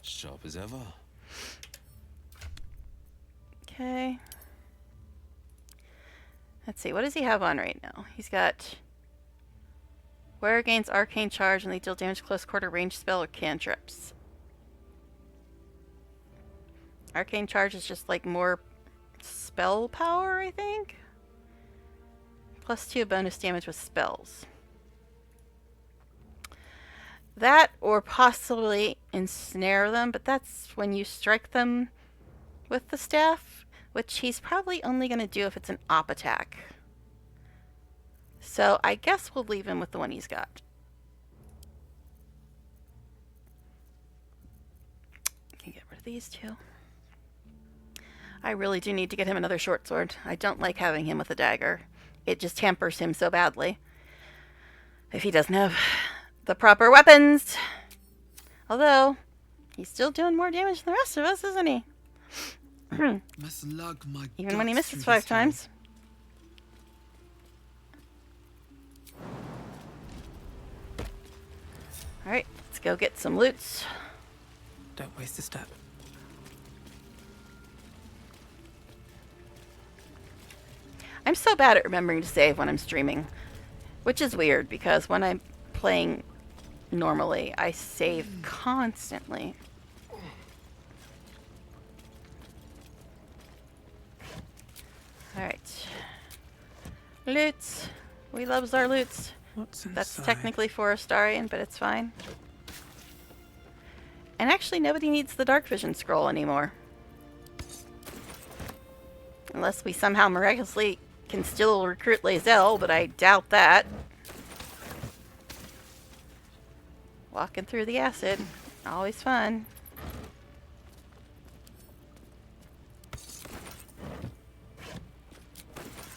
S2: Sharp as ever.
S1: Okay. Let's see, what does he have on right now? He's got wear gains arcane charge and they deal damage close quarter range spell or cantrips. Arcane charge is just like more spell power, I think. +2 bonus damage with spells. That or possibly ensnare them, but that's when you strike them with the staff, which he's probably only going to do if it's an op attack. So I guess we'll leave him with the one he's got. Can get rid of these two. I really do need to get him another short sword. I don't like having him with a dagger. It just hampers him so badly if he doesn't have the proper weapons. Although, he's still doing more damage than the rest of us, isn't he?
S8: Must lug my
S1: Even when he
S8: guts
S1: misses
S8: through
S1: 5
S8: this
S1: times. Alright, let's go get some loots.
S6: Don't waste a step.
S1: I'm so bad at remembering to save when I'm streaming, which is weird because when I'm playing normally, I save constantly. Alright. Loots. We loves our loots.
S6: What's inside?
S1: That's technically for Astarian, but it's fine. And actually, nobody needs the dark vision scroll anymore. Unless we somehow miraculously can still recruit Lae'zel, but I doubt that. Walking through the acid. Always fun.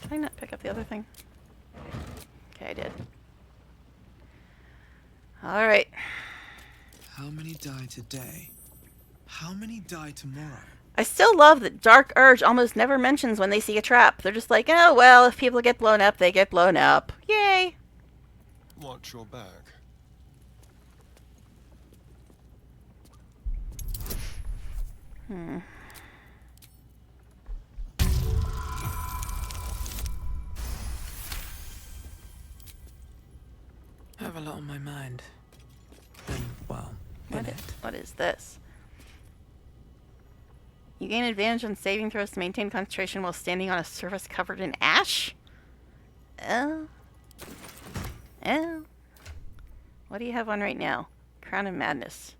S1: Can I not pick up the other thing? Okay, I did. Alright.
S8: How many die today? How many die tomorrow?
S1: I still love that Dark Urge almost never mentions when they see a trap. They're just like, oh, well, if people get blown up, they get blown up. Yay!
S2: Watch your back.
S6: I have a lot on my mind. And, well, in it.
S1: What is this? You gain advantage on saving throws to maintain concentration while standing on a surface covered in ash? Oh. Oh. What do you have on right now? Crown of Madness.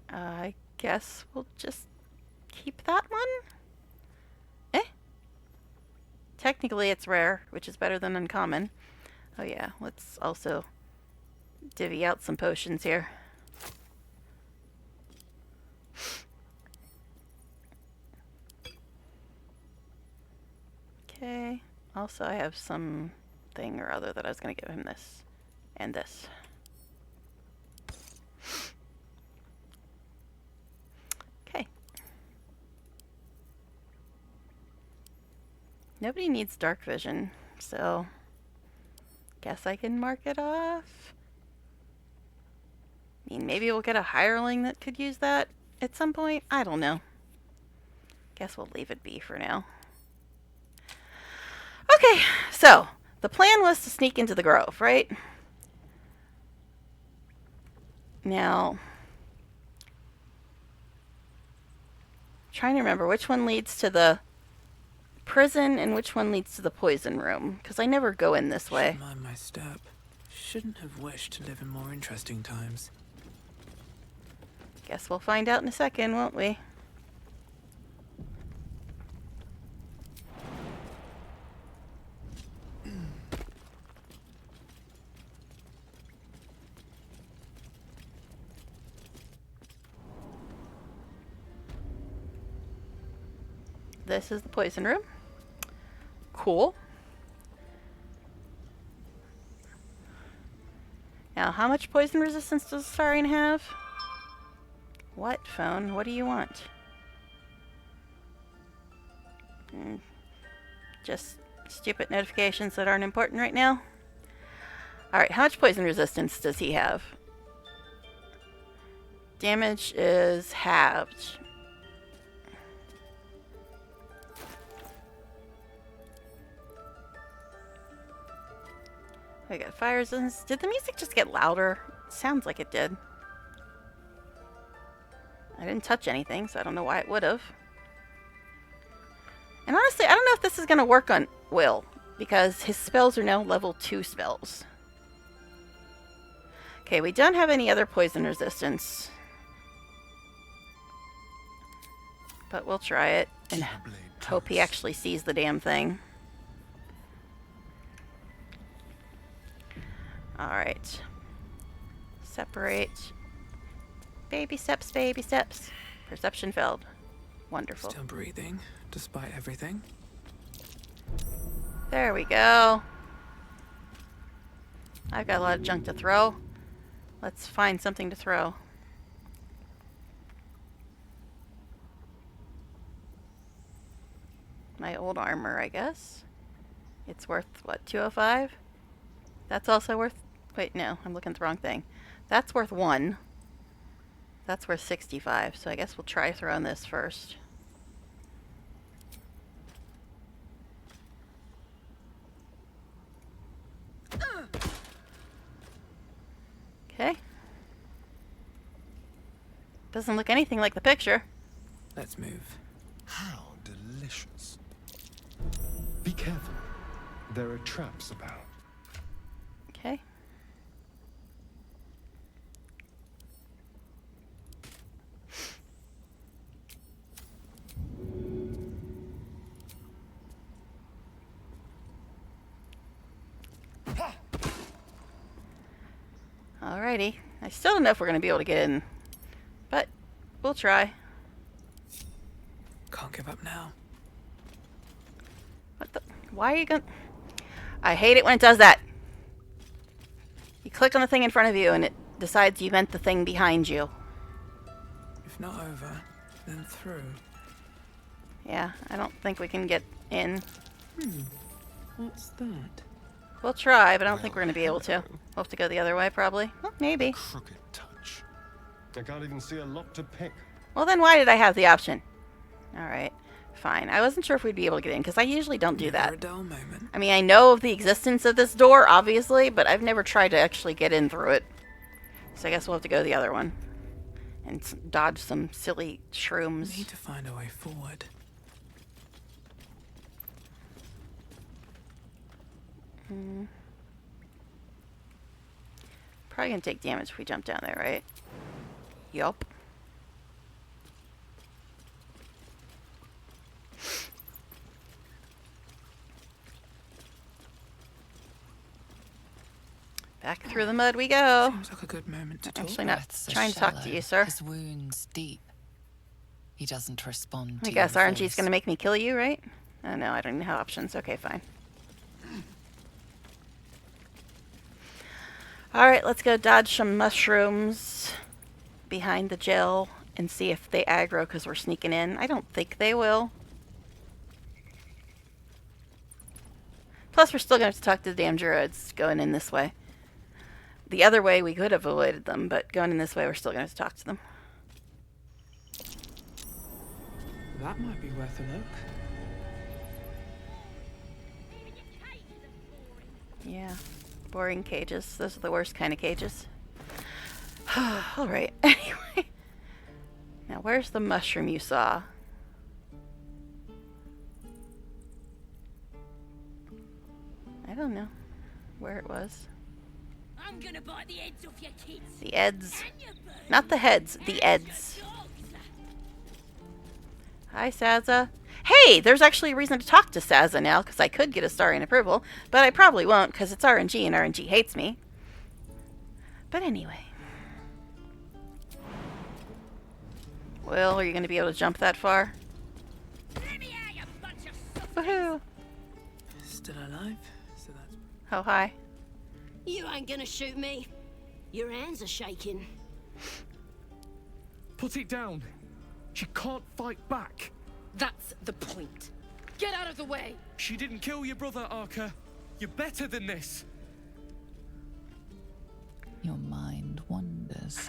S1: I guess we'll just keep that one? Eh? Technically it's rare, which is better than uncommon. Oh yeah, let's also divvy out some potions here. Okay. Also, I have some thing or other that I was going to give him this. And this. Okay. Nobody needs dark vision, so guess I can mark it off. I mean, maybe we'll get a hireling that could use that at some point. I don't know. Guess we'll leave it be for now. Okay, so the plan was to sneak into the grove, right? Now, trying to remember which one leads to the prison and which one leads to the poison room, because I never go in this way.
S6: Should mind my step. Shouldn't have wished to live in more interesting times.
S1: Guess we'll find out in a second, won't we? This is the poison room. Cool. Now, how much poison resistance does Astarian have? What, phone? What do you want? Just stupid notifications that aren't important right now. Alright, how much poison resistance does he have? Damage is halved. I got fire resistance. Did the music just get louder? Sounds like it did. I didn't touch anything, so I don't know why it would have. And honestly, I don't know if this is going to work on Will, because his spells are now level 2 spells. Okay, we don't have any other poison resistance. But we'll try it and hope he actually sees the damn thing. Alright. Separate. Baby steps, baby steps. Perception failed. Wonderful.
S6: Still breathing, despite everything.
S1: There we go. I've got a lot of junk to throw. Let's find something to throw. My old armor, I guess. It's worth, what, 205? That's also worth Wait, no, I'm looking at the wrong thing. That's worth 1. That's worth 65, so I guess we'll try throwing this first. Okay. Doesn't look anything like the picture.
S6: Let's move.
S2: How delicious. Be careful. There are traps about.
S1: Okay. Alrighty. I still don't know if we're going to be able to get in, but we'll try.
S6: Can't give up now.
S1: What the? Why are you going? I hate it when it does that. You click on the thing in front of you and it decides you meant the thing behind you.
S6: If not over, then through.
S1: Yeah, I don't think we can get in.
S6: What's that?
S1: We'll try, but I don't think we're going to be able to. We'll have to go the other way, probably. Well, maybe.
S2: Crooked touch. I can't even see a lock to pick.
S1: Well, then why did I have the option? Alright, fine. I wasn't sure if we'd be able to get in, because I usually don't do that.
S6: A dull moment.
S1: I mean, I know of the existence of this door, obviously, but I've never tried to actually get in through it. So I guess we'll have to go the other one. And dodge some silly shrooms.
S6: Need to find a way forward.
S1: Probably gonna take damage if we jump down there, right? Yup. Back through the mud we go.
S6: Seems like a good moment to talk.
S1: Actually, not
S5: Breaths are
S1: trying to talk to
S5: shallow,
S1: you, sir.
S5: His wounds deep. He doesn't respond
S1: I
S5: to
S1: guess
S5: your
S1: RNG's
S5: voice.
S1: gonna make me kill you, right? Oh no, I don't even have options. Okay, fine. Alright, let's go dodge some mushrooms behind the gel and see if they aggro because we're sneaking in. I don't think they will. Plus, we're still going to have to talk to the damn druids going in this way. The other way, we could have avoided them, but going in this way, we're still going to have to talk to them.
S6: That might be worth a look.
S1: Yeah. Boring cages. Those are the worst kind of cages. Alright, anyway. Now, where's the mushroom you saw? I don't know where it was.
S9: I'm gonna bite the heads off your kids.
S1: The eds.
S9: And your birds.
S1: Not the heads,
S9: And
S1: the
S9: your
S1: eds.
S9: dogs.
S1: Hi, Sazza. Hey, there's actually a reason to talk to Sazza now, because I could get a star in approval, but I probably won't, because it's RNG, and RNG hates me. But anyway. Well, are you going to be able to jump that far?
S9: Let me out, you bunch of softies.
S1: Woohoo!
S6: Still alive, so that's...
S1: How high?
S9: You ain't gonna shoot me. Your hands are shaking.
S3: Put it down. She can't fight back.
S7: That's the point. Get out of the way.
S3: She didn't kill your brother, Arca. You're better than this.
S5: Your mind wanders.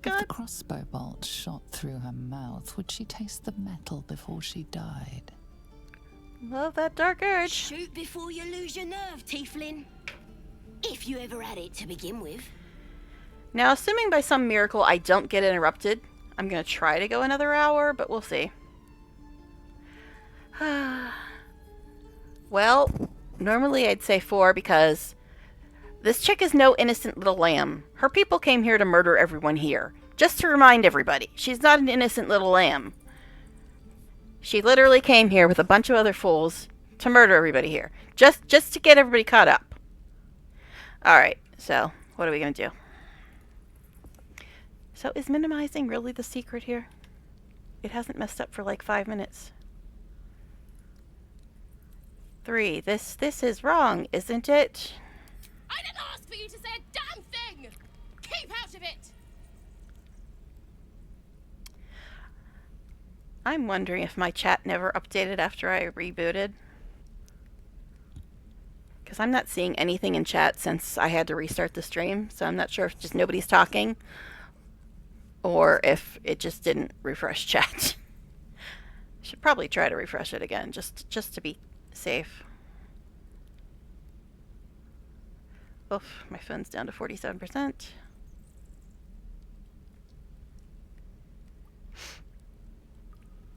S5: If the crossbow bolt shot through her mouth, would she taste the metal before she died?
S1: Love that dark urge.
S9: Shoot before you lose your nerve, Tieflin. If you ever had it to begin with.
S1: Now, assuming by some miracle I don't get interrupted, I'm going to try to go another hour, but we'll see. Well, normally I'd say 4 because this chick is no innocent little lamb. Her people came here to murder everyone here. Just to remind everybody, she's not an innocent little lamb. She literally came here with a bunch of other fools to murder everybody here. Just to get everybody caught up. Alright, so what are we going to do? So is minimizing really the secret here? It hasn't messed up for like 5 minutes. 3. This is wrong, isn't it?
S7: I didn't ask for you to say a damn thing. Keep out of it.
S1: I'm wondering if my chat never updated after I rebooted. Because I'm not seeing anything in chat since I had to restart the stream, so I'm not sure if just nobody's talking or if it just didn't refresh chat. Should probably try to refresh it again, just to be safe. Oof, my phone's down to 47%.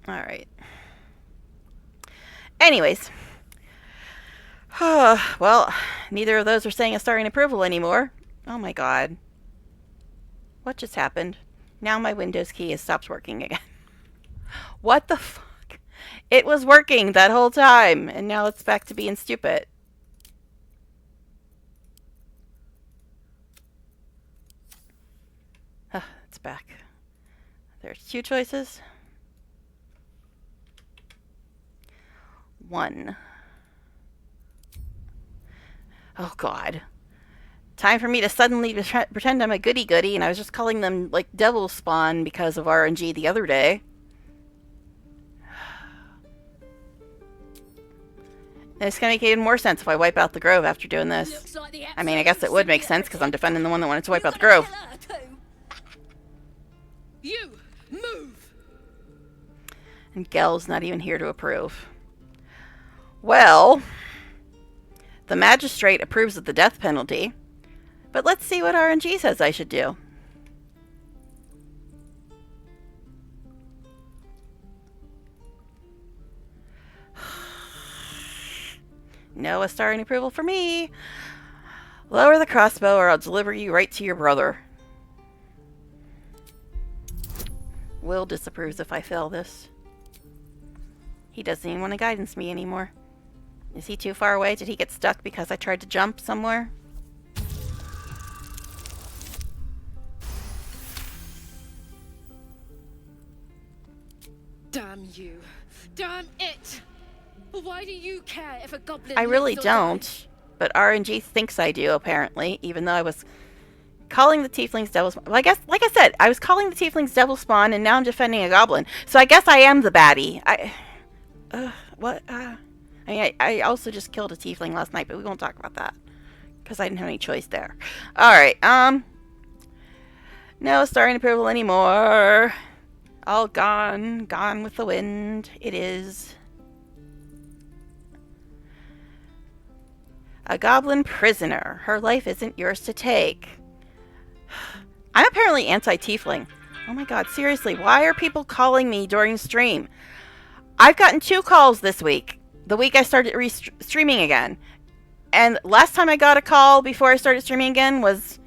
S1: Alright. Anyways. Well, neither of those are saying a starring approval anymore. Oh my god. What just happened? Now my Windows key has stopped working again. What the fuck? It was working that whole time, and now it's back to being stupid. It's back. There's 2 choices. 1. Oh god. Time for me to suddenly pretend I'm a goody-goody, and I was just calling them, like, devil spawn because of RNG the other day. And it's gonna make even more sense if I wipe out the Grove after doing this. I mean, I guess it would make sense, because I'm defending the one that wanted to wipe out the Grove.
S7: You move.
S1: And Gel's not even here to approve. Well, the magistrate approves of the death penalty, but let's see what RNG says I should do. No starring approval for me. Lower the crossbow or I'll deliver you right to your brother. Will disapproves if I fail this. He doesn't even want to guidance me anymore. Is he too far away? Did he get stuck because I tried to jump somewhere?
S7: Damn you. Damn it. Why do you care if a goblin
S1: I really
S7: lives or dies?
S1: don't, but RNG thinks I do, apparently, even though I was calling the tieflings devil spawn. Well, I guess, like I said, I was calling the tieflings devil spawn, and now I'm defending a goblin. So I guess I am the baddie. I also just killed a tiefling last night, but we won't talk about that, because I didn't have any choice there. Alright, no starring approval anymore. All gone. Gone with the wind. It is. A goblin prisoner. Her life isn't yours to take. I'm apparently anti-tiefling. Oh my god, seriously, why are people calling me during stream? I've gotten 2 calls this week. The week I started streaming again. And last time I got a call before I started streaming again was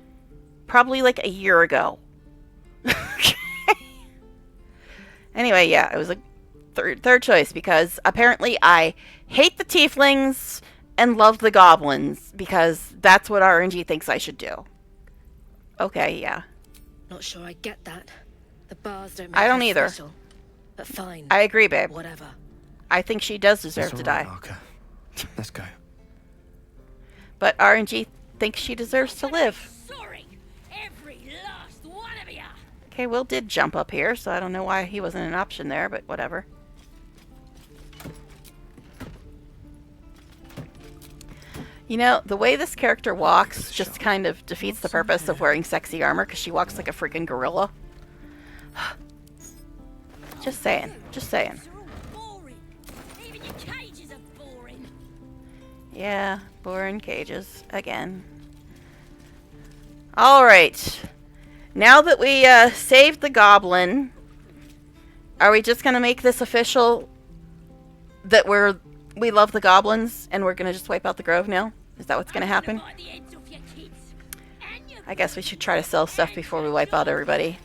S1: probably like a year ago. Anyway, yeah, it was a third choice because apparently I hate the tieflings and love the goblins because that's what RNG thinks I should do. Okay, yeah.
S9: Not sure I get that. The bars don't make
S1: I don't
S9: her
S1: either.
S9: special, but fine.
S1: I agree, babe.
S9: Whatever.
S1: I think she does deserve to die.
S2: Arca. Let's go.
S1: But RNG thinks she deserves to live.
S9: Sorry, every last one of you.
S1: Okay, Will did jump up here, so I don't know why he wasn't an option there, but whatever. You know, the way this character walks just kind of defeats the purpose of wearing sexy armor, because she walks like a freaking gorilla. Just saying. Just saying.
S9: You're all boring. Even your cages are boring.
S1: Yeah, boring cages. Again. Alright. Now that we saved the goblin, are we just going to make this official that we love the goblins and we're going to just wipe out the Grove now? Is that what's going to happen? I guess we should try to sell stuff before we wipe out everybody.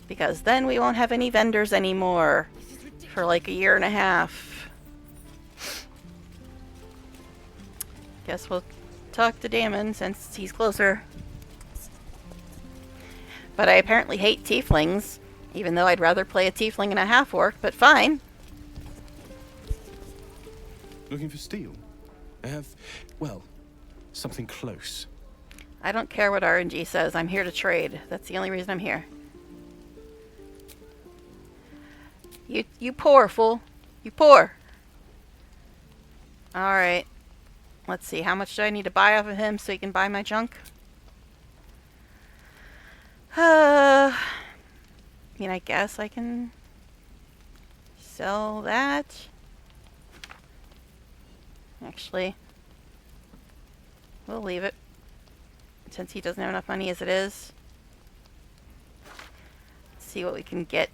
S1: Because then we won't have any vendors anymore for like a year and a half. Guess we'll talk to Damon since he's closer. But I apparently hate tieflings, even though I'd rather play a tiefling and a half-orc, but fine.
S2: Looking for steel? I have, well, something close.
S1: I don't care what RNG says. I'm here to trade. That's the only reason I'm here. You poor fool. You poor. Alright. Let's see, how much do I need to buy off of him so he can buy my junk? I mean, I guess I can sell that. Actually, we'll leave it, since he doesn't have enough money as it is. Let's see what we can get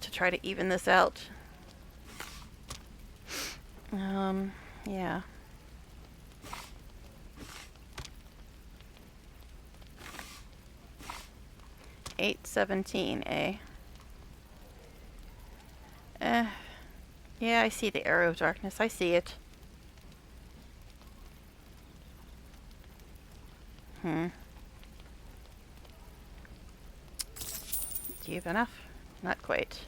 S1: to try to even this out. Yeah. $8.17, eh? Yeah, I see the arrow of darkness. I see it. Do you have enough? Not quite.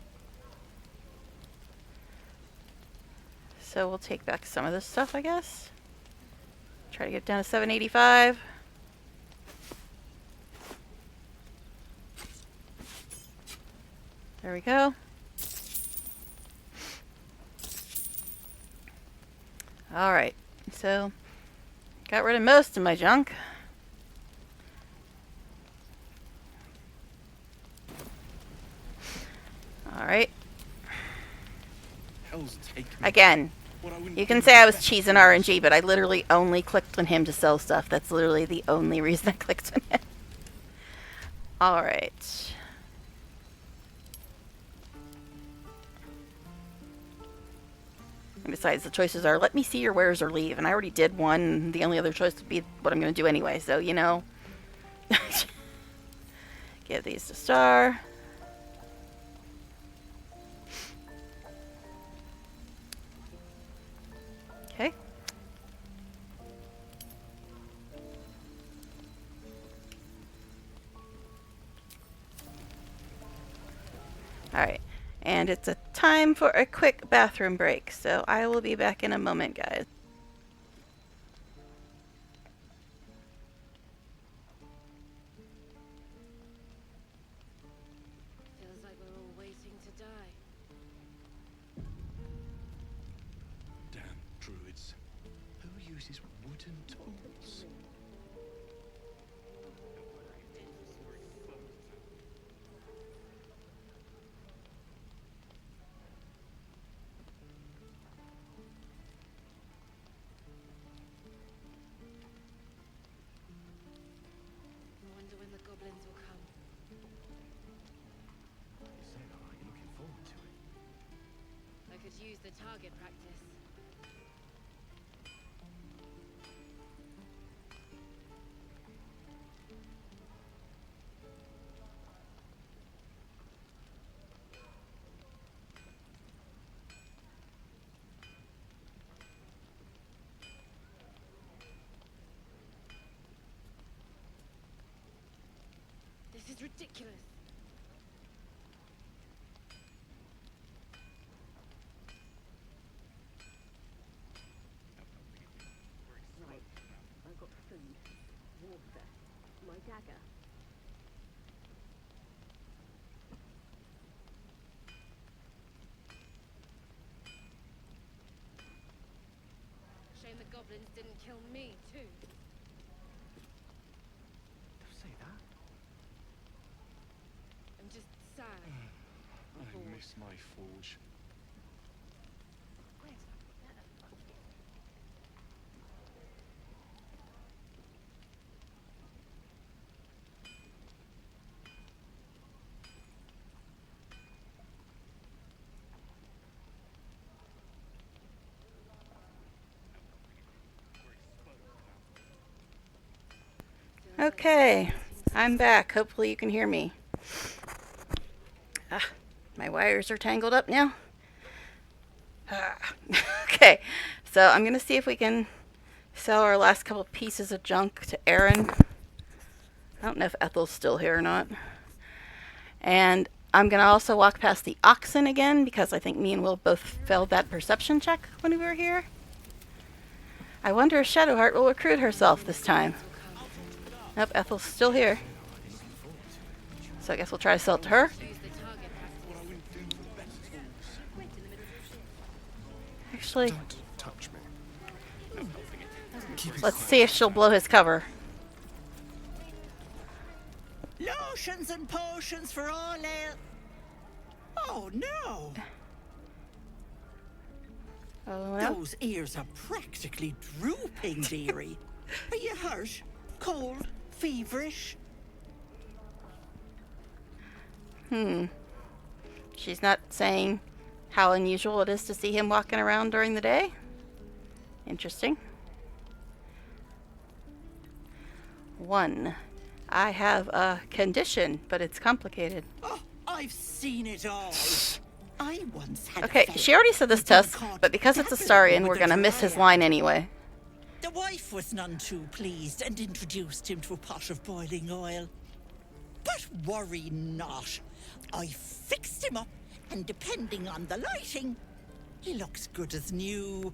S1: So we'll take back some of this stuff, I guess. Try to get down to 785. There we go. Alright, so got rid of most of my junk. Alright. Again, you can say I was cheesing RNG, but I literally only clicked on him to sell stuff. That's literally the only reason I clicked on him. Alright. And besides, the choices are, let me see your wares or leave. And I already did one. And the only other choice would be what I'm going to do anyway. So, you know. Give these to Star. Okay. Alright. And it's a time for a quick bathroom break. So I will be back in a moment, guys.
S9: Feels like we're all waiting to die.
S2: Damn druids. Who uses wooden tools?
S9: I wonder when the goblins will come.
S2: You say that like you're looking forward to it.
S9: I could use the target practice. This is ridiculous.
S11: Right. I've got food, water, my dagger.
S9: Shame the goblins didn't kill me, too.
S2: Don't say that.
S9: I'm just sad.
S2: I miss my forge.
S1: Okay, I'm back. Hopefully you can hear me. My wires are tangled up now. Okay, so I'm going to see if we can sell our last couple pieces of junk to Aaron. I don't know if Ethel's still here or not. And I'm going to also walk past the oxen again because I think me and Will both failed that perception check when we were here. I wonder if Shadowheart will recruit herself this time. Nope, Ethel's still here. So I guess we'll try to sell it to her. Actually,
S2: Don't touch me.
S1: Let's see if she'll blow his cover.
S12: Lotions and potions for all ale. Oh no!
S1: Oh no.
S12: Those ears are practically drooping, dearie. Are you hurt? Cold? Feverish?
S1: She's not saying how unusual it is to see him walking around during the day. Interesting. 1. I have a condition, but it's complicated.
S12: Oh, I've seen it all. I once had
S1: Okay, she already said this to us, but because it's a Starian, we're gonna miss his line anyway.
S12: The wife was none too pleased and introduced him to a pot of boiling oil. But worry not. I fixed him up, and depending on the lighting, he looks good as new.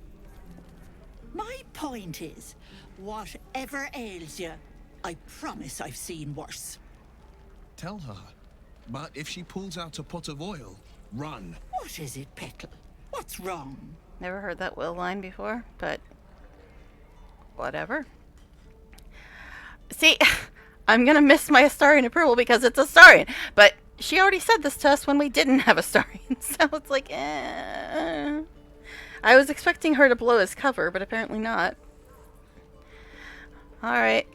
S12: My point is, whatever ails you, I promise I've seen worse.
S4: Tell her. But if she pulls out a pot of oil, run.
S12: What is it, Petal? What's wrong?
S1: Never heard that Will line before, but whatever. See, I'm gonna miss my Astarian approval because it's Astarian, but she already said this to us when we didn't have Astarian, so it's like, I was expecting her to blow his cover, but apparently not. Alright.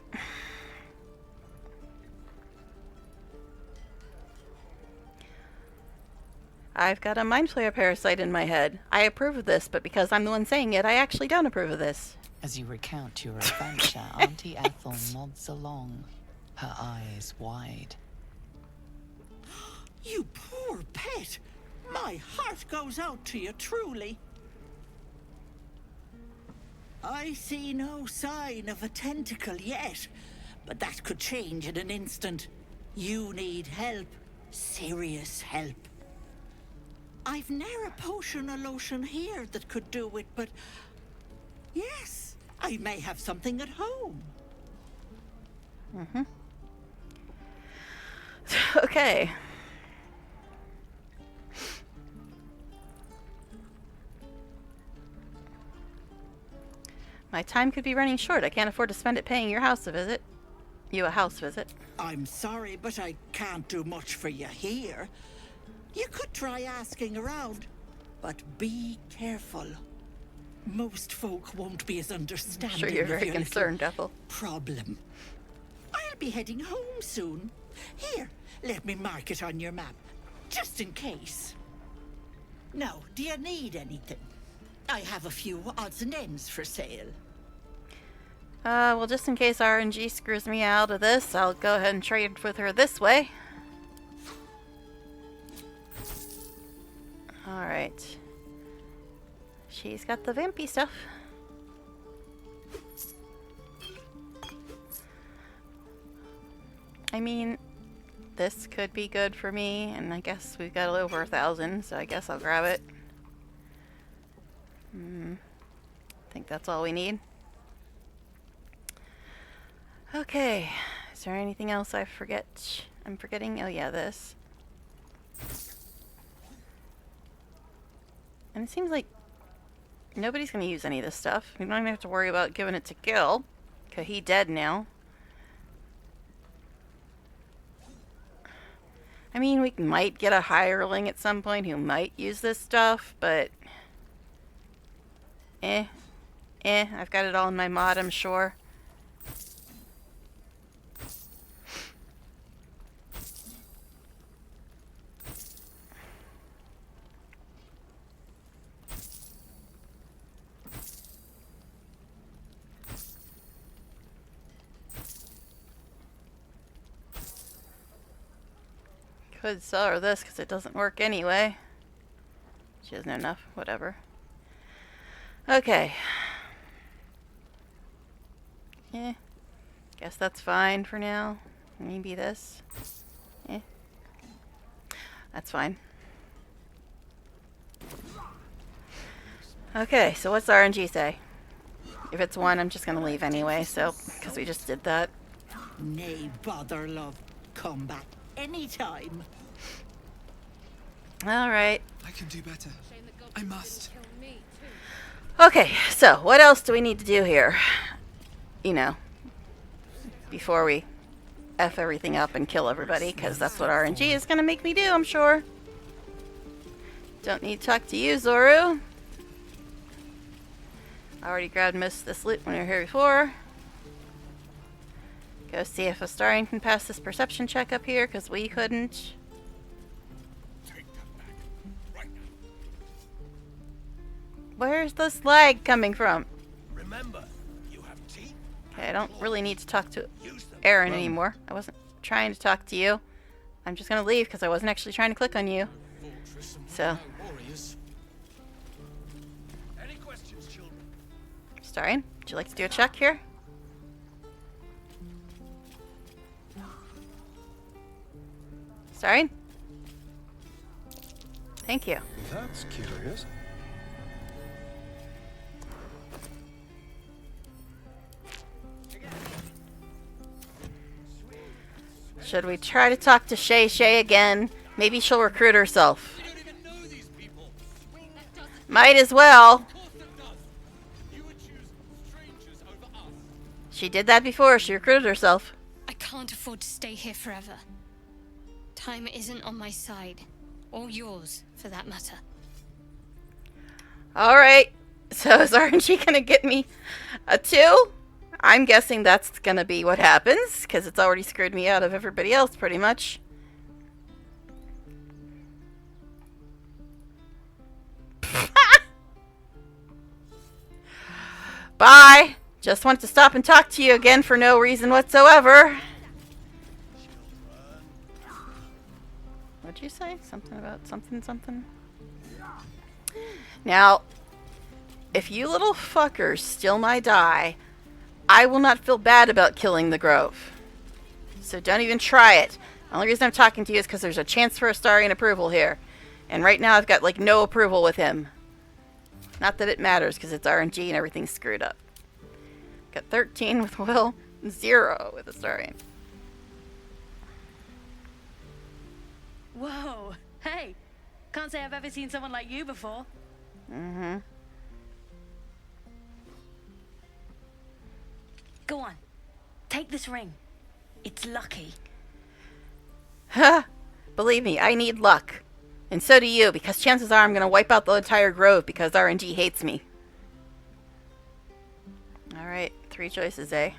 S1: I've got a Mind Flayer parasite in my head. I approve of this, but because I'm the one saying it, I actually don't approve of this.
S5: As you recount your adventure, Auntie Ethel nods along, her eyes wide.
S12: You poor pet! My heart goes out to you, truly. I see no sign of a tentacle yet, but that could change in an instant. You need help. Serious help. I've ne'er a potion or lotion here that could do it, but yes, I may have something at home.
S1: Okay. My time could be running short. I can't afford to spend it paying your house a visit. You a house visit.
S12: I'm sorry, but I can't do much for you here. You could try asking around, but be careful. Most folk won't be as understanding.
S1: Sure, you're
S12: of
S1: very
S12: your
S1: concerned,
S12: little
S1: Ethel.
S12: problem. I'll be heading home soon. Here, let me mark it on your map, just in case. Now, do you need anything? I have a few odds and ends for sale.
S1: Well, just in case RNG screws me out of this, I'll go ahead and trade with her this way. Alright. She's got the vampy stuff. I mean, this could be good for me, and I guess we've got over 1,000, so I guess I'll grab it. I think that's all we need. Okay, is there anything else I'm forgetting? Oh yeah, this. And it seems like nobody's going to use any of this stuff. We don't even have to worry about giving it to Gil, because he's dead now. I mean, we might get a hireling at some point who might use this stuff, but I've got it all in my mod, I'm sure. Could sell her this because it doesn't work anyway. She doesn't have enough, whatever. Okay. Guess that's fine for now. Maybe this. That's fine. Okay, so what's RNG say? If it's 1, I'm just gonna leave anyway, so, because we just did that.
S12: Nay, bother, love. Come back anytime.
S1: Alright.
S8: I can do better. I must.
S1: Okay, so what else do we need to do here? you know, before we F everything up and kill everybody, because that's what RNG is going to make me do, I'm sure. Don't need to talk to you, Zoru. I already grabbed most of this loot when we were here before. Go see if Astarion can pass this perception check up here, because we couldn't. Where's this lag coming from?
S4: Remember, you have teeth.
S1: Okay, I don't really need to talk to Aaron anymore. I wasn't trying to talk to you. I'm just gonna leave because I wasn't actually trying to click on you. So.
S4: Any questions, children?
S1: Astarion, would you like to do a check here? Astarion? Thank you.
S2: That's curious.
S1: Should we try to talk to Shay Shay again? Maybe she'll recruit herself. Might as well. She did that before. She recruited herself.
S13: I can't afford to stay here forever. Time isn't on my side. Or yours, for that matter.
S1: Alright. So is RNG gonna get me a 2? I'm guessing that's gonna be what happens, because it's already screwed me out of everybody else, pretty much. Bye! Just want to stop and talk to you again for no reason whatsoever. What'd you say? Something about something? Now, if you little fuckers steal my die, I will not feel bad about killing the Grove. So don't even try it. The only reason I'm talking to you is because there's a chance for Astarion approval here. And right now I've got, like, no approval with him. Not that it matters, because it's RNG and everything's screwed up. Got 13 with Will, 0 with Astarion.
S11: Whoa. Hey. Can't say I've ever seen someone like you before.
S1: Mm-hmm.
S11: Go on. Take this ring. It's lucky.
S1: Ha! Believe me, I need luck. And so do you, because chances are I'm going to wipe out the entire Grove because RNG hates me. Alright, 3 choices, eh?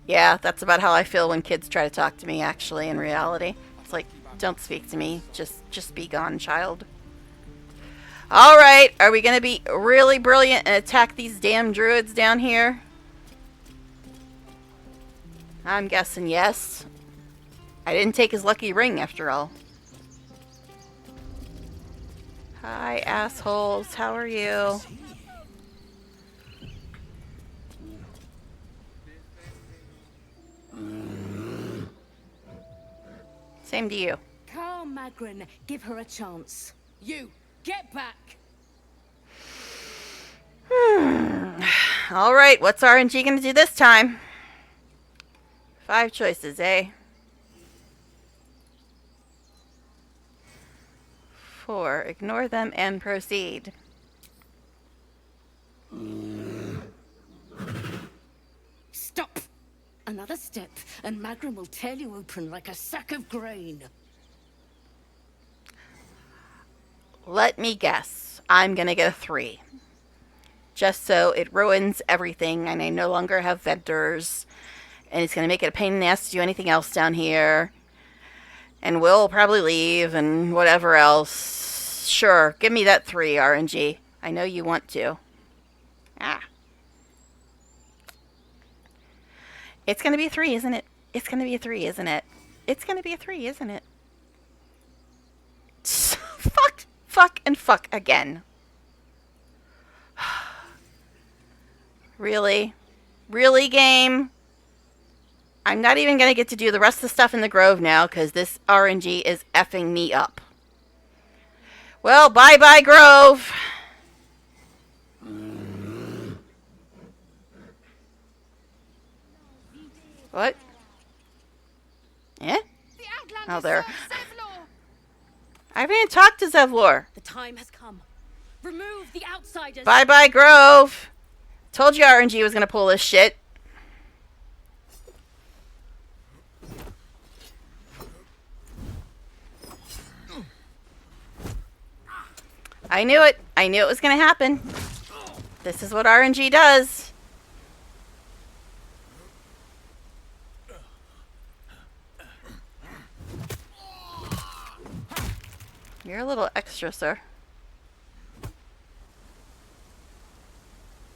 S1: Yeah, that's about how I feel when kids try to talk to me, actually, in reality. It's like, don't speak to me. Just be gone, child. Alright, are we going to be really brilliant and attack these damn druids down here? I'm guessing yes. I didn't take his lucky ring, after all. Hi, assholes. How are you? Same to you.
S9: Calm, Magrin. Give her a chance.
S7: You, get back!
S1: Alright, what's RNG gonna do this time? 5 choices, eh? 4. Ignore them and proceed.
S9: Stop! Another step, and Magrin will tear you open like a sack of grain.
S1: Let me guess. I'm gonna get a 3. Just so it ruins everything and I no longer have vendors. And it's gonna make it a pain in the ass to do anything else down here. And we'll probably leave and whatever else. Sure, give me that 3, RNG. I know you want to. Ah. It's gonna be a 3, isn't it? It's gonna be a 3, isn't it? It's gonna be a 3, isn't it? Fuck, and fuck again. Really? Really, game? I'm not even going to get to do the rest of the stuff in the Grove now, because this RNG is effing me up. Well, bye-bye, Grove! What? Eh? Oh, there. I haven't even talked to Zevlor.
S9: The time has come. Remove the outsiders.
S1: Bye-bye, Grove. Told you RNG was gonna pull this shit. I knew it. I knew it was gonna happen. This is what RNG does. You're a little extra, sir.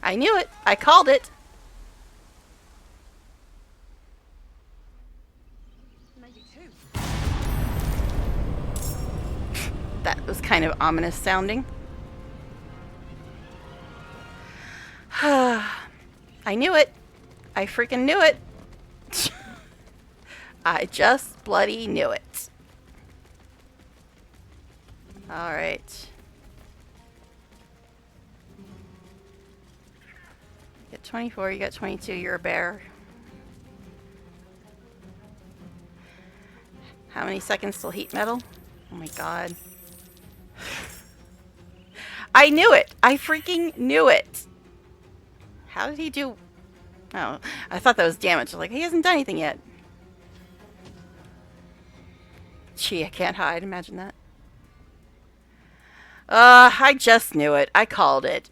S1: I knew it. I called it. That was kind of ominous sounding. I knew it. I freaking knew it. I just bloody knew it. Alright. You get 24, you got 22, you're a bear. How many seconds till heat metal? Oh my god. I knew it! I freaking knew it! How did he do... Oh, I thought that was damage. I was like, he hasn't done anything yet. Gee, I can't hide. Imagine that. I just knew it. I called it.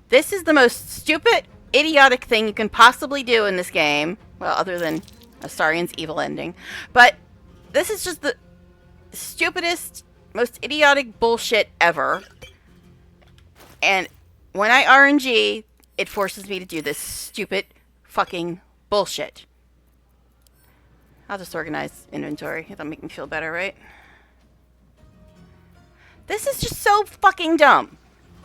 S1: This is the most stupid, idiotic thing you can possibly do in this game. Well, other than Astarian's evil ending. But this is just the stupidest, most idiotic bullshit ever. And when I RNG, it forces me to do this stupid fucking bullshit. I'll just organize inventory. That'll make me feel better, right? This is just so fucking dumb.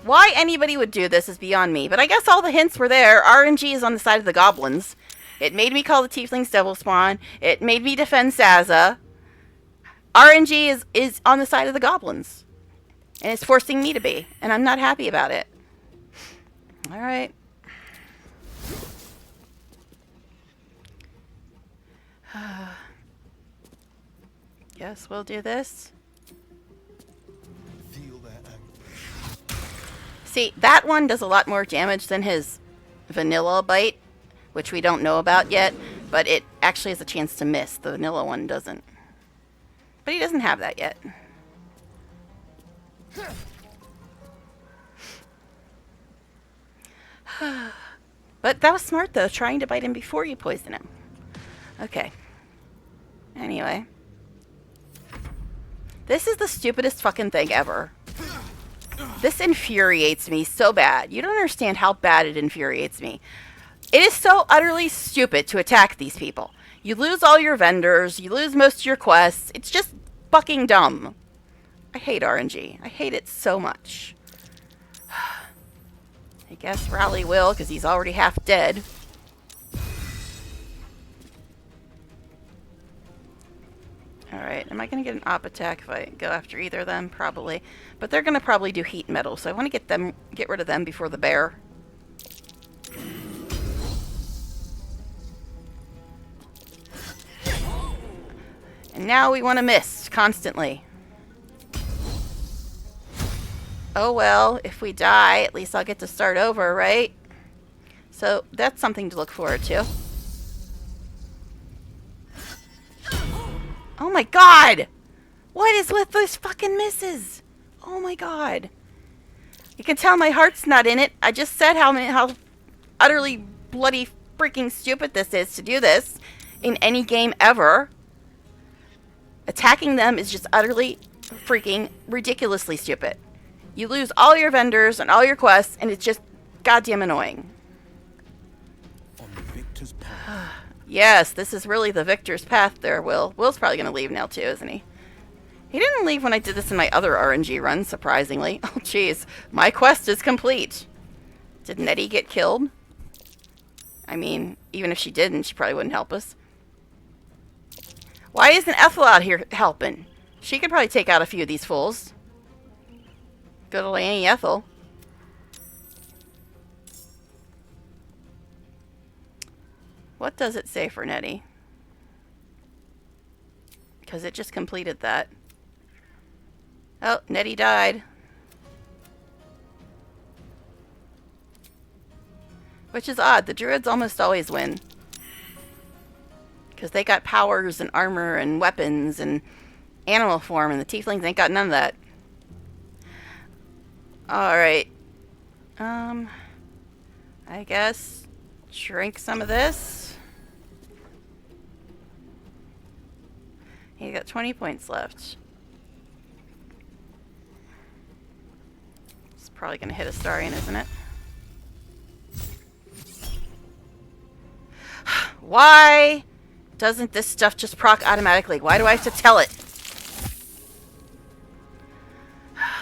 S1: Why anybody would do this is beyond me. But I guess all the hints were there. RNG is on the side of the goblins. It made me call the tieflings devil spawn. It made me defend Saza. RNG is on the side of the goblins. And it's forcing me to be. And I'm not happy about it. Alright. Guess we'll do this.
S2: Feel that anger.
S1: See, that one does a lot more damage than his vanilla bite, which we don't know about yet, but it actually has a chance to miss. The vanilla one doesn't. But he doesn't have that yet. But that was smart, though, trying to bite him before you poison him. Okay. Anyway. This is the stupidest fucking thing ever. This infuriates me so bad. You don't understand how bad it infuriates me. It is so utterly stupid to attack these people. You lose all your vendors. You lose most of your quests. It's just fucking dumb. I hate RNG. I hate it so much. I guess Raleigh will, because he's already half dead. Alright, am I going to get an op attack if I go after either of them? Probably. But they're going to probably do heat metal, so I want to get rid of them before the bear. And now we want to miss constantly. Oh well, if we die, at least I'll get to start over, right? So that's something to look forward to. Oh my god! What is with those fucking misses? Oh my god. You can tell my heart's not in it. I just said how utterly bloody freaking stupid this is to do this in any game ever. Attacking them is just utterly freaking ridiculously stupid. You lose all your vendors and all your quests, and it's just goddamn annoying.
S2: On the victor's path.
S1: Yes, this is really the victor's path there, Will. Will's probably going to leave now too, isn't he? He didn't leave when I did this in my other RNG run, surprisingly. Oh, jeez. My quest is complete. Did Nettie get killed? I mean, even if she didn't, she probably wouldn't help us. Why isn't Ethel out here helping? She could probably take out a few of these fools. Good old Annie Ethel. What does it say for Nettie? Because it just completed that. Oh, Nettie died. Which is odd. The druids almost always win. Because they got powers and armor and weapons and animal form, and the tieflings ain't got none of that. Alright. I guess drink some of this. You got 20 points left. It's probably going to hit a Astarion, isn't it? Why doesn't this stuff just proc automatically? Why do I have to tell it?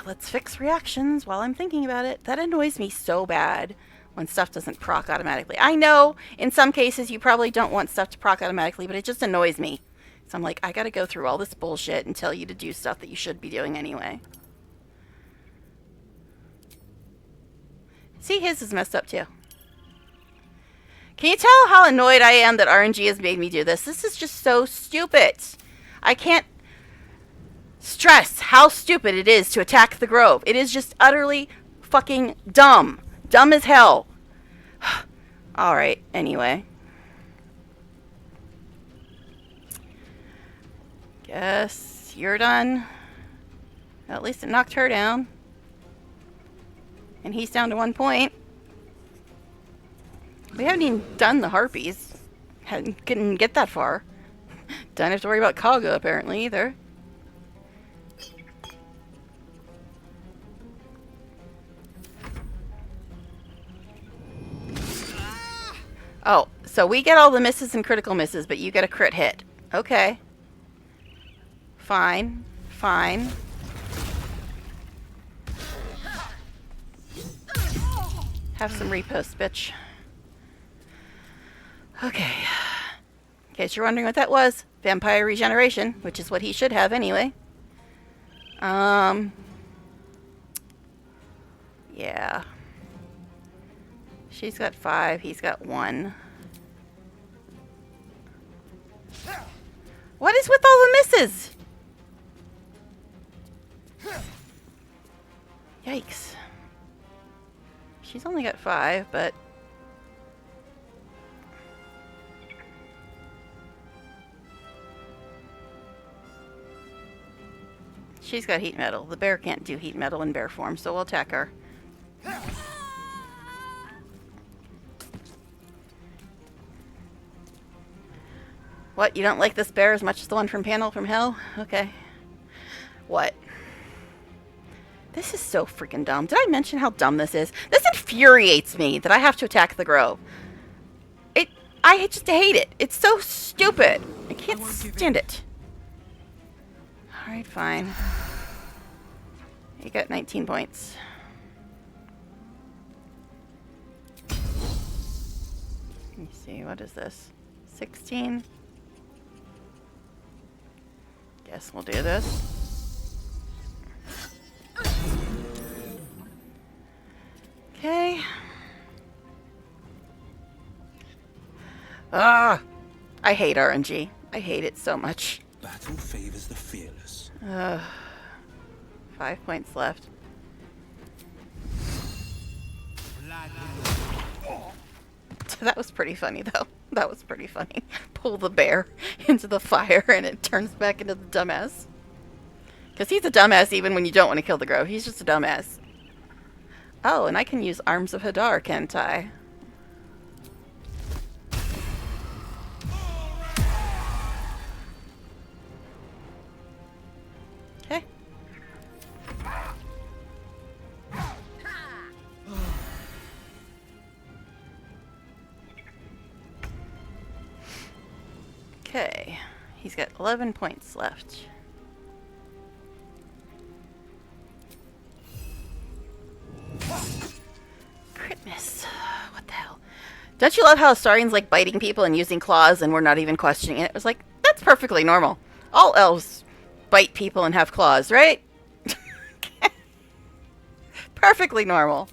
S1: Let's fix reactions while I'm thinking about it. That annoys me so bad when stuff doesn't proc automatically. I know in some cases you probably don't want stuff to proc automatically, but it just annoys me. So I'm like, I gotta go through all this bullshit and tell you to do stuff that you should be doing anyway. See, his is messed up too. Can you tell how annoyed I am that RNG has made me do this? This is just so stupid. I can't stress how stupid it is to attack the grove. It is just utterly fucking dumb. Dumb as hell. Alright, anyway. Guess you're done. At least it knocked her down. And he's down to 1 point. We haven't even done the harpies. Couldn't get that far. Don't have to worry about Kaga apparently either. Oh, so we get all the misses and critical misses, but you get a crit hit. Okay. Fine. Fine. Have some reposts, bitch. Okay. In case you're wondering what that was, vampire regeneration, which is what he should have anyway. Yeah. She's got 5, he's got 1. What is with all the misses? Yikes. She's only got 5, but... she's got heat metal. The bear can't do heat metal in bear form, so we'll attack her. What, you don't like this bear as much as the one from Panel from Hell? Okay. What? This is so freaking dumb. Did I mention how dumb this is? This infuriates me that I have to attack the grove. I just hate it. It's so stupid. I can't stand it. Alright, fine. You got 19 points. Let me see, what is this? 16? Guess we'll do this. Okay. Ah! I hate RNG. I hate it so much.
S10: Battle favors the fearless.
S1: 5 points left. That was pretty funny, though. That was pretty funny. Pull the bear into the fire and it turns back into the dumbass. Because he's a dumbass even when you don't want to kill the grove. He's just a dumbass. Oh, and I can use Arms of Hadar, can't I? Okay. Okay. He's got 11 points left. Crit miss. What the hell? Don't you love how Astarian's like biting people and using claws and we're not even questioning it? It was like, that's perfectly normal. All elves bite people and have claws, right? Perfectly normal.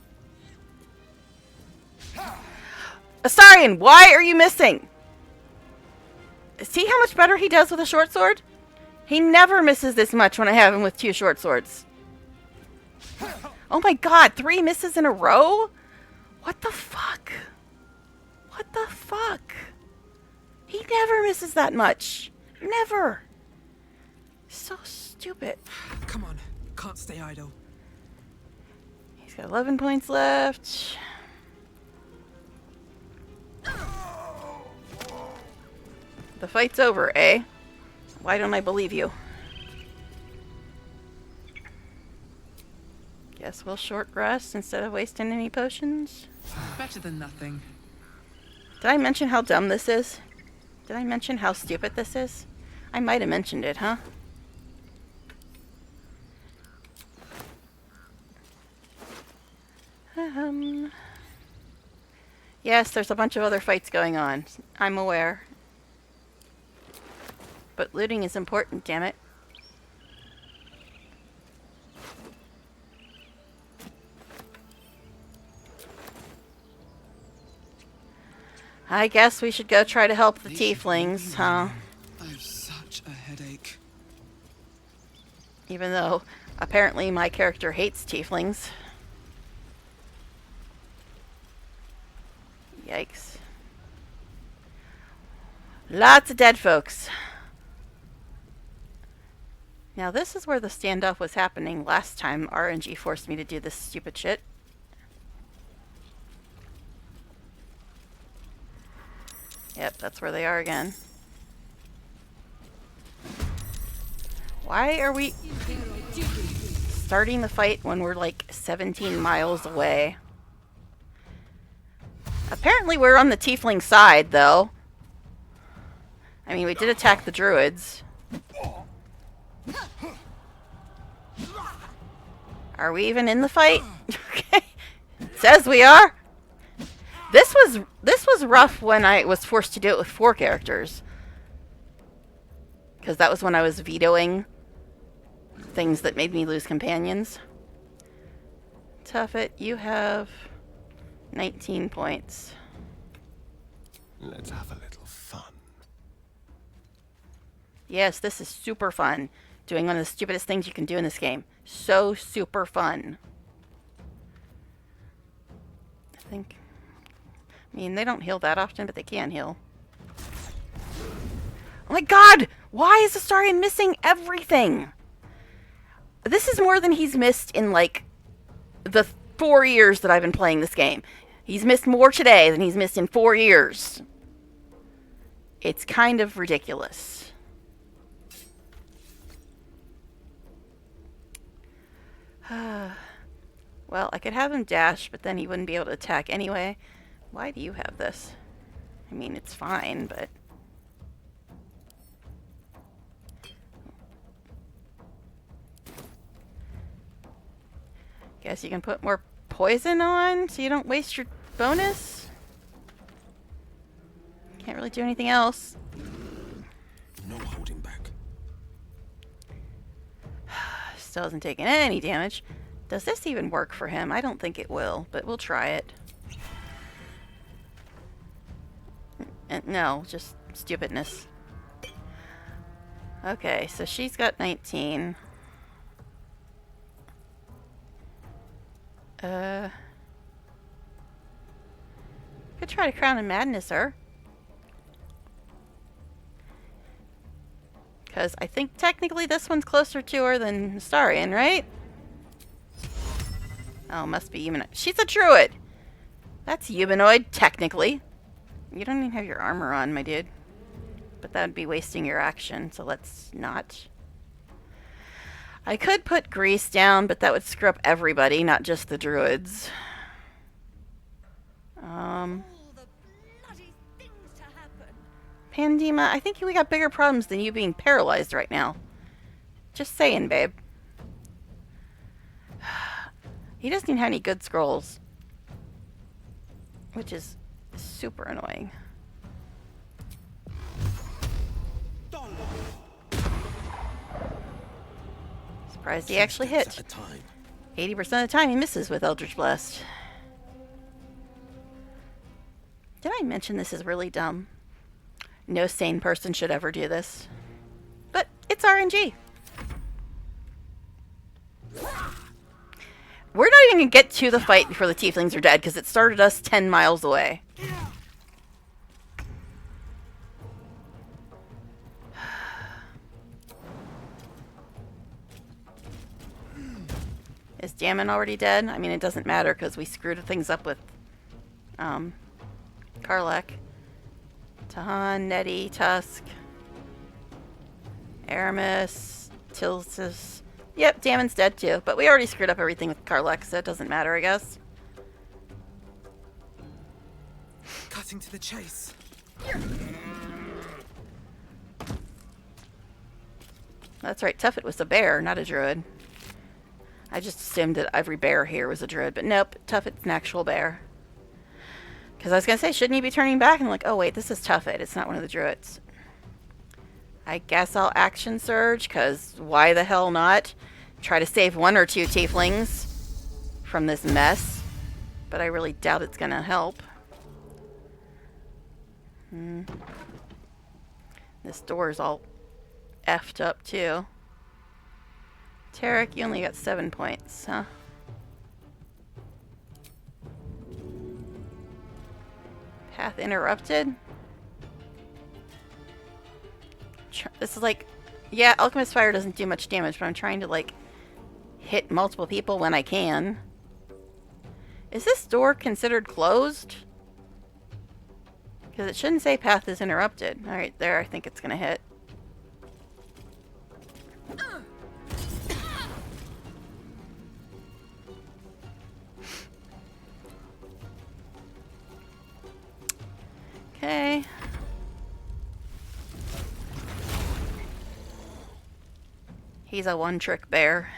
S1: Astarian, why are you missing? See how much better he does with a short sword? He never misses this much when I have him with 2 short swords. Oh my god, 3 misses in a row? What the fuck? What the fuck? He never misses that much. Never. So stupid.
S8: Come on. Can't stay idle.
S1: He's got 11 points left. The fight's over, eh? Why don't I believe you? Guess we'll short rest instead of wasting any potions.
S8: Better than nothing.
S1: Did I mention how dumb this is? Did I mention how stupid this is? I might have mentioned it, huh? Yes, there's a bunch of other fights going on. I'm aware. But looting is important, damn it. I guess we should go try to help the tieflings, huh?
S8: I have such a headache.
S1: Even though, apparently, my character hates tieflings. Yikes. Lots of dead folks. Now this is where the standoff was happening last time RNG forced me to do this stupid shit. Yep, that's where they are again. Why are we starting the fight when we're like 17 miles away? Apparently we're on the tiefling side, though. I mean, we did attack the druids. Are we even in the fight? Okay. Says we are. This was rough when I was forced to do it with 4 characters. Because that was when I was vetoing things that made me lose companions. Tuffet, you have 19 points.
S2: Let's have a little fun.
S1: Yes, this is super fun. Doing one of the stupidest things you can do in this game. So super fun. I mean, they don't heal that often, but they can heal. Oh my god! Why is Astarion missing everything? This is more than he's missed in, like, the 4 years that I've been playing this game. He's missed more today than he's missed in 4 years. It's kind of ridiculous. Well, I could have him dash, but then he wouldn't be able to attack anyway. Why do you have this? I mean, it's fine, but... Guess you can put more poison on so you don't waste your bonus? Can't really do anything else.
S2: No holding back.
S1: Still hasn't taken any damage. Does this even work for him? I don't think it will, but we'll try it. No, just stupidness. Okay, so she's got 19. Could try to crown and madness her. Because I think technically this one's closer to her than Astarion, right? Oh, must be humanoid. She's a druid! That's humanoid, technically. You don't even have your armor on, my dude. But that would be wasting your action, so let's not. I could put grease down, but that would screw up everybody, not just the druids. Pandema, I think we got bigger problems than you being paralyzed right now. Just saying, babe. He doesn't even have any good scrolls. Which is super annoying. Surprised he actually hit. 80% of the time he misses with Eldritch Blast. Did I mention this is really dumb? No sane person should ever do this. But it's RNG. We're not even going to get to the fight before the tieflings are dead because it started us 10 miles away. 80% of the time he misses with Eldritch Blast. Did I mention this is really dumb? No sane person should ever do this. But it's RNG. We're not even going to get to the fight before the tieflings are dead because it started us 10 miles away. Is Damon already dead? I mean, it doesn't matter because we screwed things up with Karlak. Tahan, Nettie, Tusk, Aramis, Tilsis. Yep, Damon's dead too. But we already screwed up everything with Karlak, so it doesn't matter, I guess.
S6: Cutting to the chase.
S1: That's right, Tuffet was a bear, not a druid. I just assumed that every bear here was a druid, but nope, Tuffet's an actual bear. Because I was going to say, shouldn't he be turning back? And like, oh wait, this is Tuffet, it's not one of the druids. I guess I'll action surge, because why the hell not? Try to save one or two tieflings from this mess. But I really doubt it's going to help. This door's all effed up too. Tarek, you only got 7 points, huh? Path interrupted? This is like... Yeah, Alchemist Fire doesn't do much damage, but I'm trying to, like, hit multiple people when I can. Is this door considered closed? Because it shouldn't say path is interrupted. Alright, there, I think it's gonna hit. Okay. He's a one-trick bear.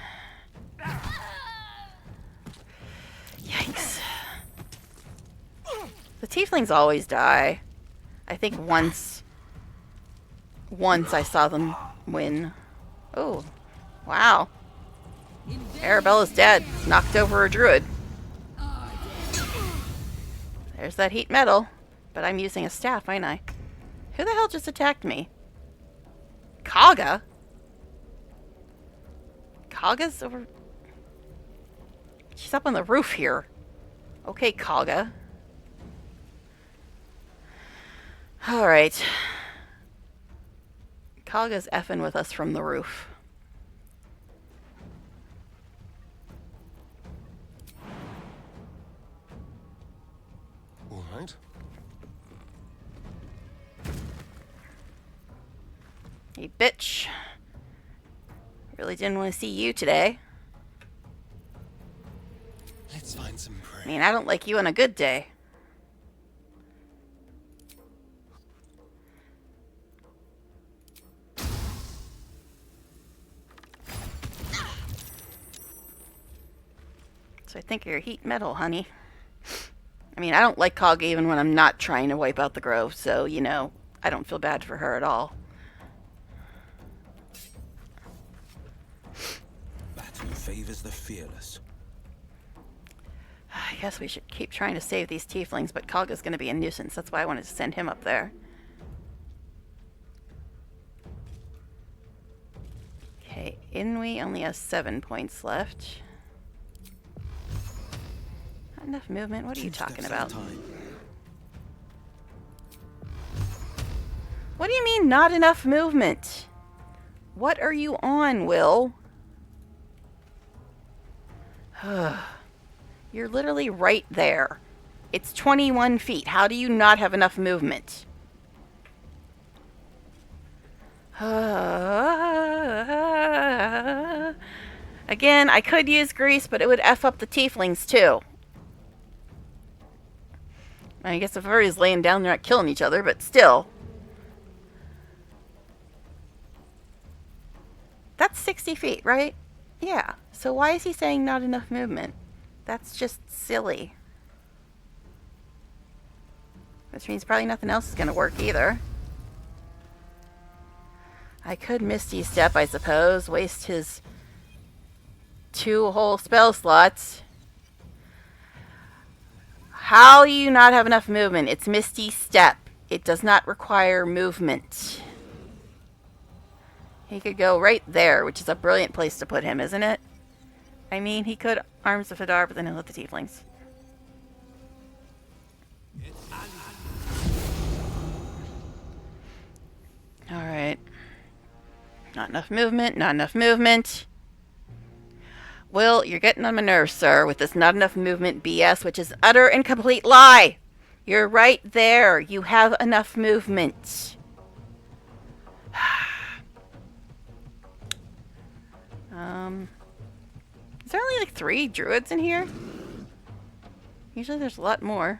S1: Yikes. The tieflings always die. I think once I saw them win. Oh, wow. Arabella's dead. Knocked over a druid. There's that heat metal. But I'm using a staff, ain't I? Who the hell just attacked me? Kaga? Kaga's over... She's up on the roof here. Okay, Kaga. Alright. Kaga's effing with us from the roof.
S2: Alright.
S1: Hey, bitch. Really didn't want to see you today.
S2: Let's find some prey.
S1: I mean, I don't like you on a good day. So I think you're heat metal, honey. I mean, I don't like Kaga even when I'm not trying to wipe out the grove, so, you know, I don't feel bad for her at all.
S14: Battle favors the fearless.
S1: I guess we should keep trying to save these tieflings, but Kaga's going to be a nuisance. That's why I wanted to send him up there. Okay, Inui only has 7 points left. Not enough movement? What are you talking about? What do you mean, not enough movement? What are you on, Will? You're literally right there. It's 21 feet. How do you not have enough movement? Again, I could use grease, but it would F up the tieflings too. I guess if everybody's laying down, they're not killing each other, but still. That's 60 feet, right? Yeah. So why is he saying not enough movement? That's just silly. Which means probably nothing else is going to work either. I could Misty Step, I suppose. Waste his 2 whole spell slots. How do you not have enough movement? It's Misty Step. It does not require movement. He could go right there, which is a brilliant place to put him, isn't it? I mean, he could Arms of Hadar, but then he'll hit the tieflings. Alright. Not enough movement, not enough movement. Will, you're getting on my nerves, sir, with this not enough movement BS, which is utter and complete lie. You're right there. You have enough movement. Is there only like 3 druids in here? Usually there's a lot more.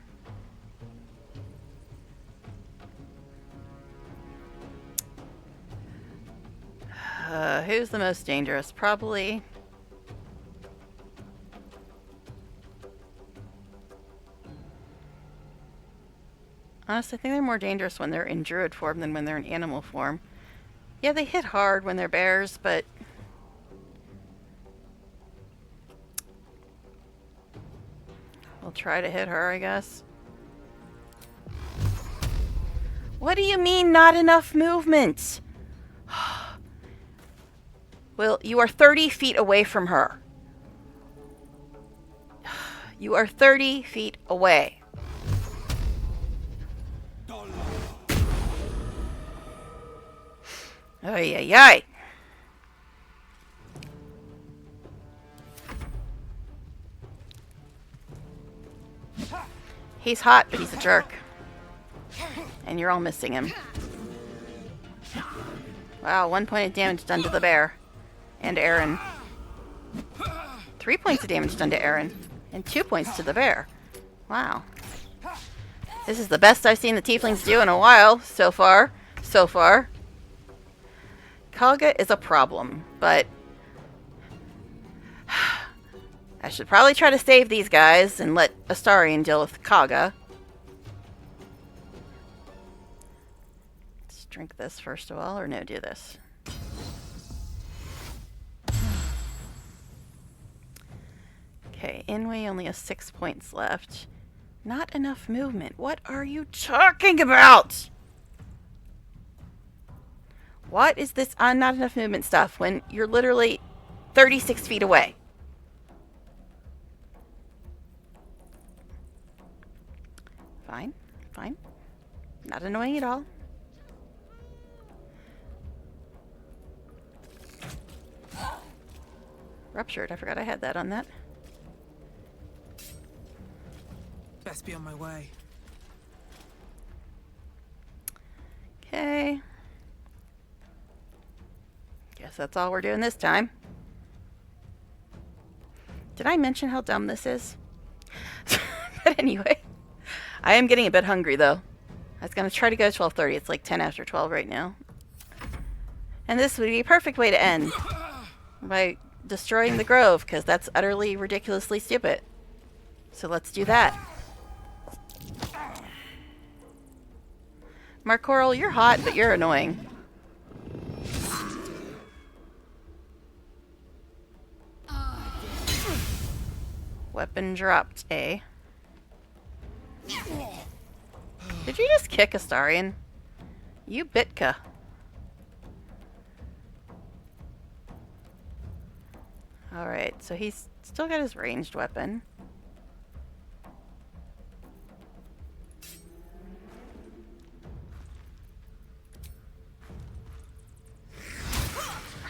S1: Who's the most dangerous? Probably... Honestly, I think they're more dangerous when they're in druid form than when they're in animal form. Yeah, they hit hard when they're bears, but... We'll try to hit her, I guess. What do you mean, not enough movement? Well, you are 30 feet away from her. You are 30 feet away. Ay, ay, ay. He's hot, but he's a jerk. And you're all missing him. Wow, 1 point of damage done to the bear. And Aaron. 3 points of damage done to Aaron. And 2 points to the bear. Wow. This is the best I've seen the tieflings do in a while, so far. So far. Kaga is a problem, but... I should probably try to save these guys and let Astarion deal with Kaga. Let's drink this first of all, or no, do this. Okay, Inway only has 6 points left. Not enough movement. What are you talking about? What is this not enough movement stuff when you're literally 36 feet away? Fine, fine. Not annoying at all. Ruptured. I forgot I had that on that.
S6: Best be on my way.
S1: Okay. Guess that's all we're doing this time. Did I mention how dumb this is? But anyway, I am getting a bit hungry though. I was going to try to go 12:30. It's like 10 after 12 right now. And this would be a perfect way to end. By destroying the grove, because that's utterly ridiculously stupid. So let's do that. Mark Coral, you're hot, but you're annoying. Weapon dropped, eh? Did you just kick Astarion? You bitka. Alright, so he's still got his ranged weapon.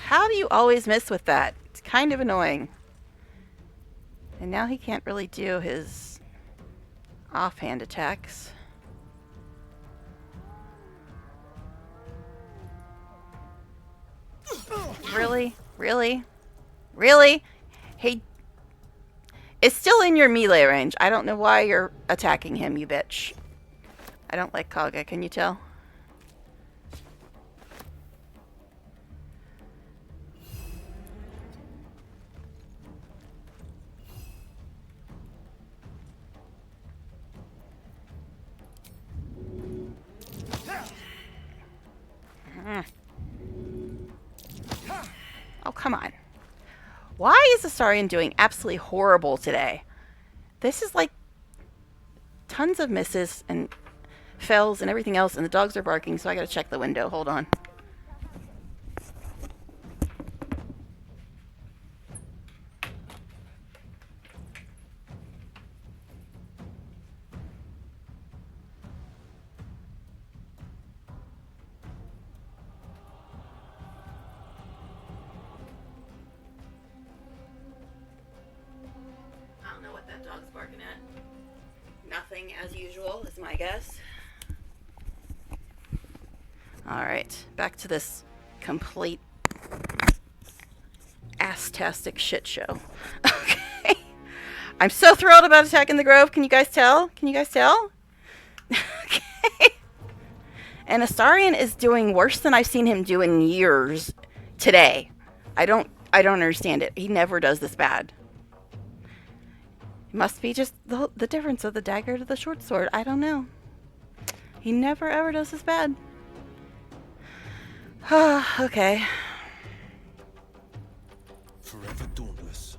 S1: How do you always miss with that? It's kind of annoying. And now he can't really do his offhand attacks. Really? Really? Really? Hey, it's still in your melee range. I don't know why you're attacking him, you bitch. I don't like Kaga, can you tell? Oh, come on. Why is Astarion doing absolutely horrible today? This is like tons of misses and fails and everything else, and the dogs are barking, so I gotta check the window. Hold on. nothing as usual, is my guess. Alright, back to this complete ass-tastic shit show. Okay. I'm so thrilled about attacking the Grove. Can you guys tell? Can you guys tell? Okay. And Astarion is doing worse than I've seen him do in years today. I don't understand it. He never does this bad. It must be just the difference of the dagger to the short sword. I don't know. He never ever does this bad. Okay.
S14: Forever dauntless.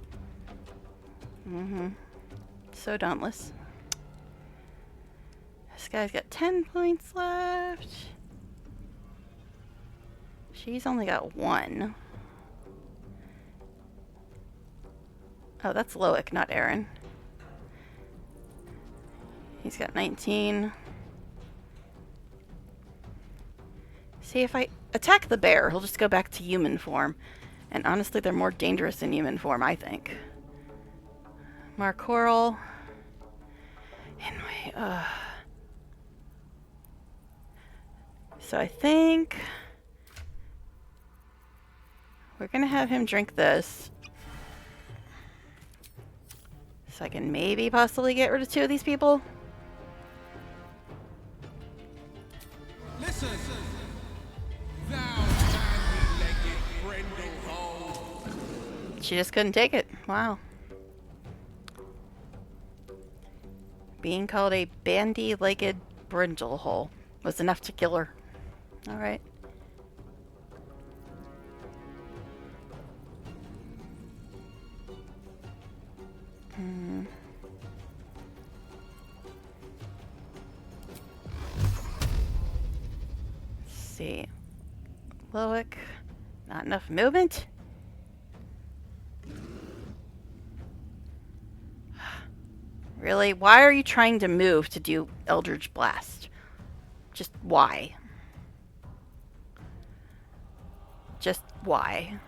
S1: Mm-hmm. So dauntless. This guy's got 10 points left. She's only got 1. Oh, that's Loic, not Aaron. He's got 19. See, if I attack the bear, he'll just go back to human form. And honestly, they're more dangerous in human form, I think. Marcoral. Anyway, so I think we're gonna have him drink this. So I can maybe possibly get rid of 2 of these people.
S15: Listen.
S1: She just couldn't take it. Wow. Being called a bandy-legged brindle hole was enough to kill her. Alright. Let's see. Loic. Not enough movement? Really? Why are you trying to move to do Eldritch Blast? Just why? Just why?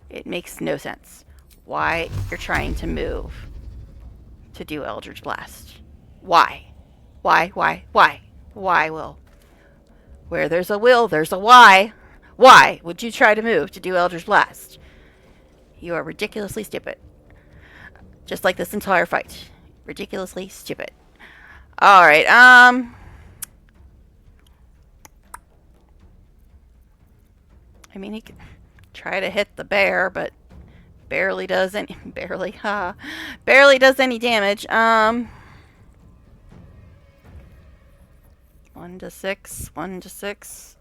S1: It makes no sense. Why you're trying to move to do Eldritch Blast? Why? Why, Will? Where there's a will, there's a why. Why would you try to move to do Eldritch Blast? You are ridiculously stupid. Just like this entire fight. Ridiculously stupid. Alright, I mean, he can try to hit the bear, but barely does any... Barely does any damage. 1 to 6. 1 to 6.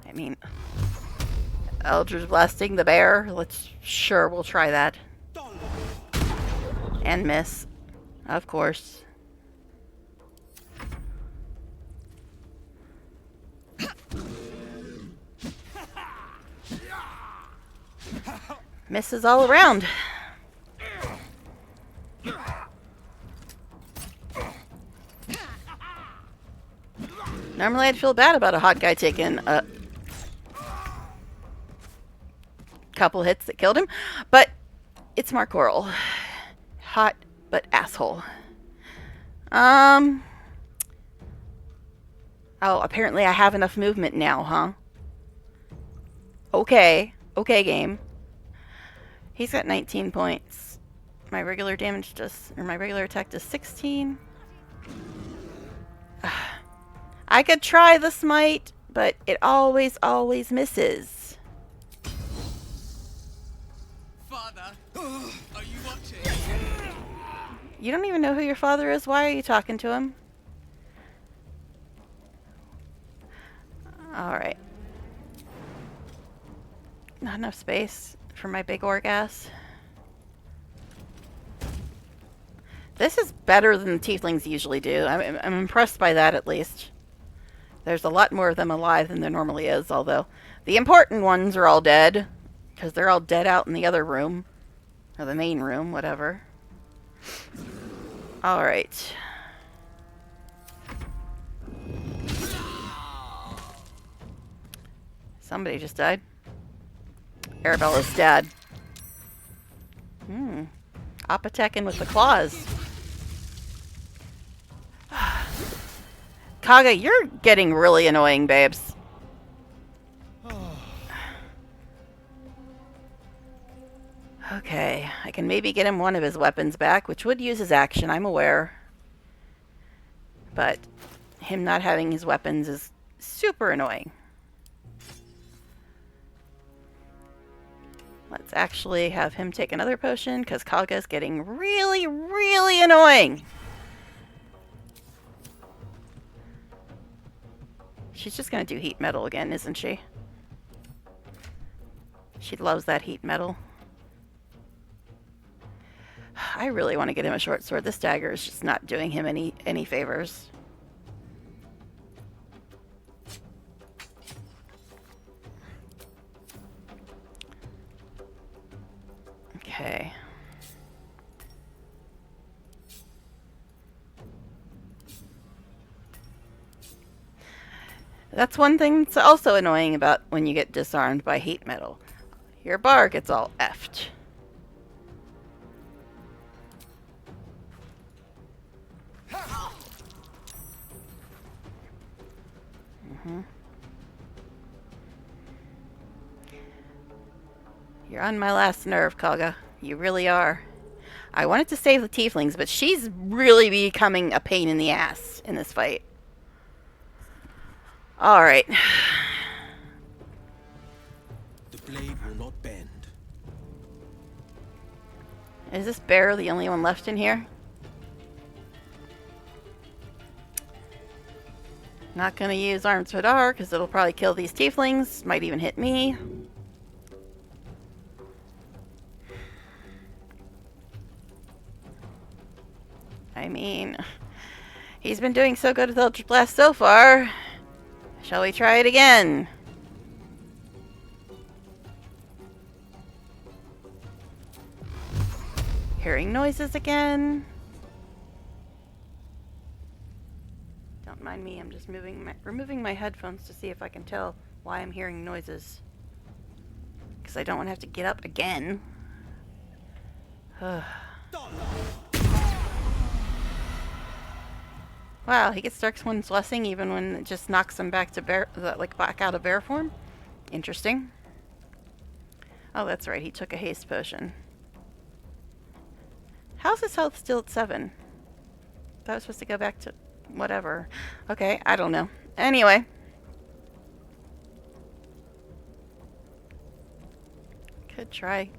S1: I mean... Eldritch Blasting the bear. We'll try that. And miss. Of course. Misses all around. Normally I'd feel bad about a hot guy taking a couple hits that killed him, but it's Marcoral. Hot, but asshole. Oh, apparently I have enough movement now, huh? Okay. Okay, game. He's got 19 points. My regular damage my regular attack does 16. I could try the smite, but it always misses.
S15: Father, are you watching?
S1: You don't even know who your father is? Why are you talking to him? Alright. Not enough space for my big orgas. This is better than the tieflings usually do. I'm impressed by that, at least. There's a lot more of them alive than there normally is, although the important ones are all dead. Because they're all dead out in the other room. Or the main room, whatever. Alright. Somebody just died. Arabella's dad. Hop attacking with the claws. Kaga, you're getting really annoying, babes. Okay, I can maybe get him one of his weapons back, which would use his action, I'm aware. But him not having his weapons is super annoying. Let's actually have him take another potion, because Kaga's getting really, really annoying. She's just going to do heat metal again, isn't she? She loves that heat metal. I really want to get him a short sword. This dagger is just not doing him any favors. Okay. That's one thing that's also annoying about when you get disarmed by heat metal. Your bar gets all effed. You're on my last nerve, Kaga. You really are. I wanted to save the tieflings, but she's really becoming a pain in the ass in this fight. Alright.
S14: The blade will not bend.
S1: Is this bear the only one left in here? Not gonna use Arms Vidar, because it'll probably kill these tieflings. Might even hit me. I mean, he's been doing so good with Eldritch Blast so far. Shall we try it again? Hearing noises again. Don't mind me, I'm just removing my headphones to see if I can tell why I'm hearing noises. Because I don't want to have to get up again. Wow, he gets Dark One's Blessing even when it just knocks him back to bear, like back out of bear form. Interesting. Oh, that's right. He took a haste potion. How's his health still at 7? That was supposed to go back to whatever. Okay, I don't know. Anyway. Could try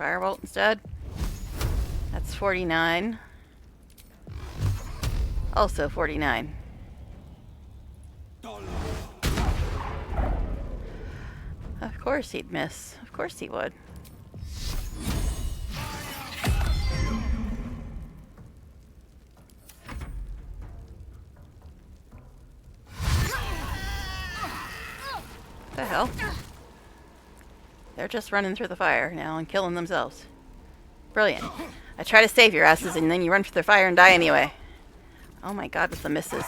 S1: Firebolt instead. That's 49. Also 49. Of course he'd miss. Of course he would. What the hell? They're just running through the fire now and killing themselves. Brilliant. I try to save your asses and then you run for the fire and die anyway. Oh my god, with the misses.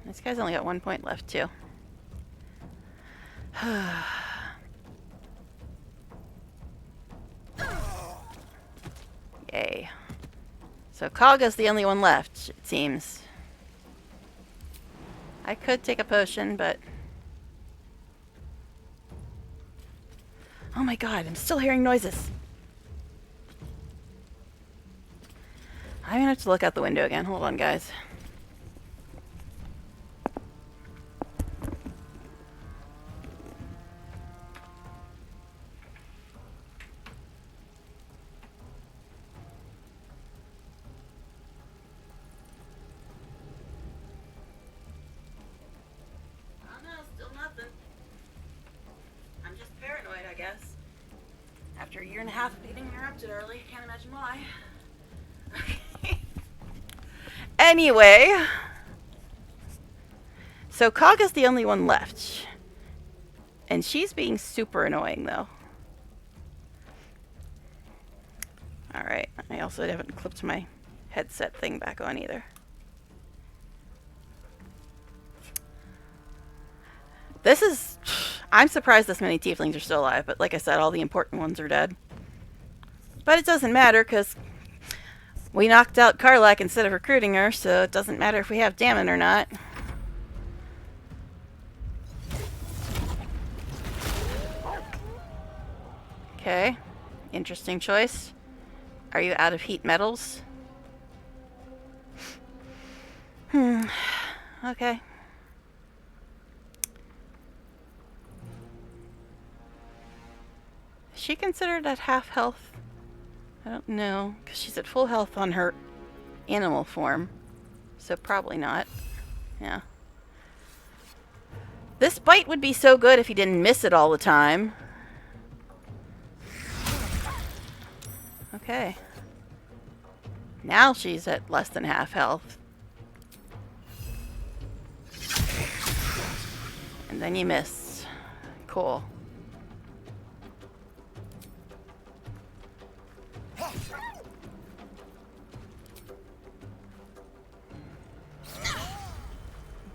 S1: This guy's only got 1 point left too. Yay. So Kaga's the only one left, it seems. I could take a potion, but... Oh my god, I'm still hearing noises. I'm gonna have to look out the window again. Hold on, guys. After a year and a half of getting interrupted early, can't imagine why. Anyway, so Kaga's the only one left, and she's being super annoying though. All right, I also haven't clipped my headset thing back on either. This is... I'm surprised this many tieflings are still alive, but like I said, all the important ones are dead. But it doesn't matter, because we knocked out Karlak instead of recruiting her, so it doesn't matter if we have Damon or not. Okay. Interesting choice. Are you out of heat metals? Okay. Is she considered at half health? I don't know, because she's at full health on her animal form. So probably not. Yeah. This bite would be so good if you didn't miss it all the time. Okay. Now she's at less than half health. And then you missed. Cool.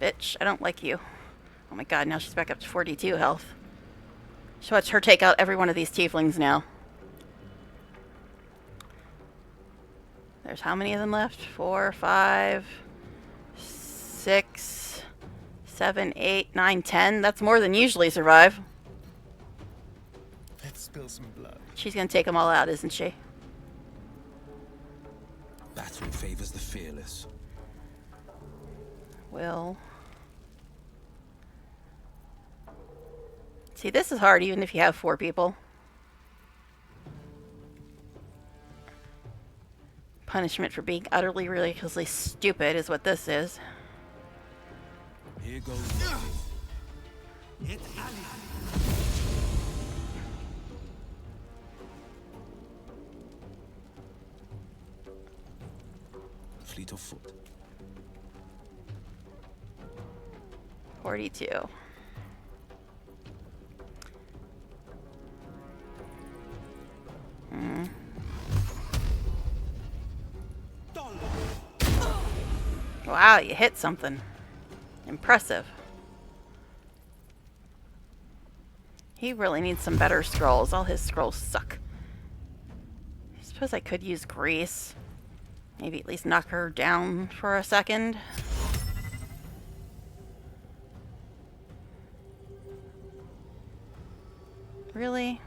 S1: Bitch, I don't like you. Oh my god, now she's back up to 42 health. So watch her take out every one of these tieflings now. There's how many of them left? 4, 5, 6, 7, 8, 9, 10. That's more than usually survive.
S2: Let's spill some blood.
S1: She's gonna take them all out, isn't she?
S14: Battle favors the fearless.
S1: Will. See, this is hard even if you have 4 people. Punishment for being utterly ridiculously stupid is what this is.
S14: Here goes fleet of foot.
S1: 42. Wow, you hit something. Impressive. He really needs some better scrolls. All his scrolls suck. I suppose I could use grease. Maybe at least knock her down for a second. Really?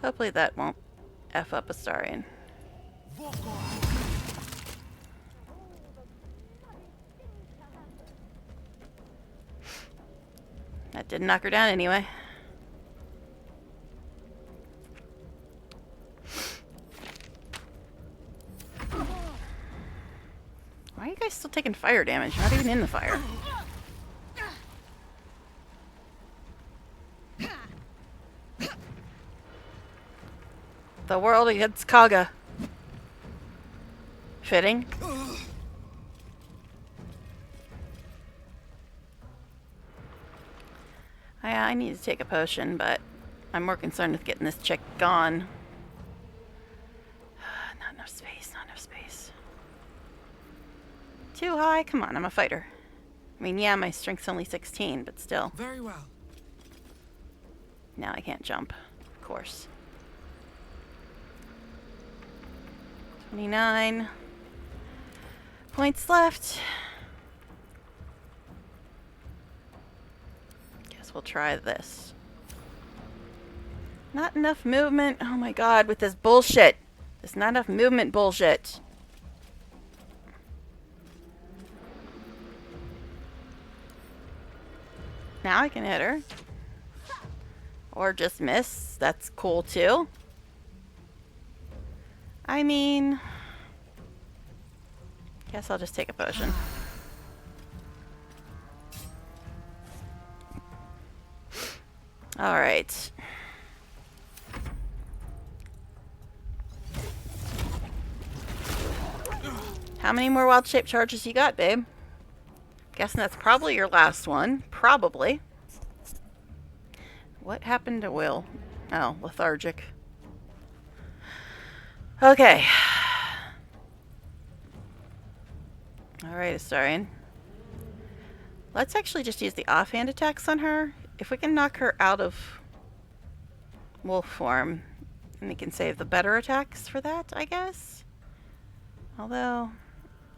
S1: Hopefully that won't F up Astarion. That didn't knock her down anyway. Why are you guys still taking fire damage? You're not even in the fire. The world against Kaga. Fitting. I need to take a potion, but I'm more concerned with getting this chick gone. Not enough space, not enough space. Too high? Come on, I'm a fighter. I mean, yeah, my strength's only 16, but still.
S6: Very well.
S1: Now I can't jump, of course. 29 points left. Guess we'll try this. Not enough movement. Oh my god, with this bullshit. There's not enough movement bullshit. Now I can hit her. Or just miss. That's cool too. I mean... guess I'll just take a potion. Alright. How many more wild shape charges you got, babe? Guessing that's probably your last one. Probably. What happened to Will? Oh, lethargic. Okay. Alright, Astarion. Let's actually just use the offhand attacks on her. If we can knock her out of wolf form, then we can save the better attacks for that, I guess. Although,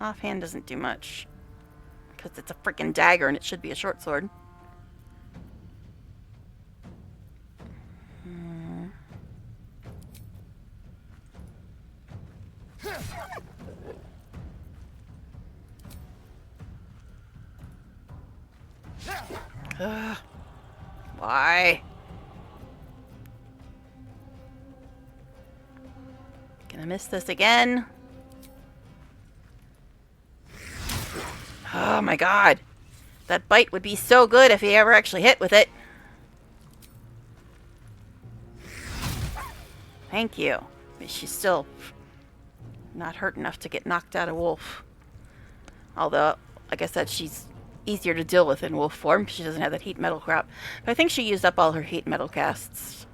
S1: offhand doesn't do much. Because it's a freaking dagger and it should be a short sword. Ugh. Why? Gonna miss this again? Oh my god. That bite would be so good if he ever actually hit with it. Thank you. But she's still not hurt enough to get knocked out of wolf. Although, like I said, she's easier to deal with in wolf form. She doesn't have that heat metal crap. But I think she used up all her heat metal casts.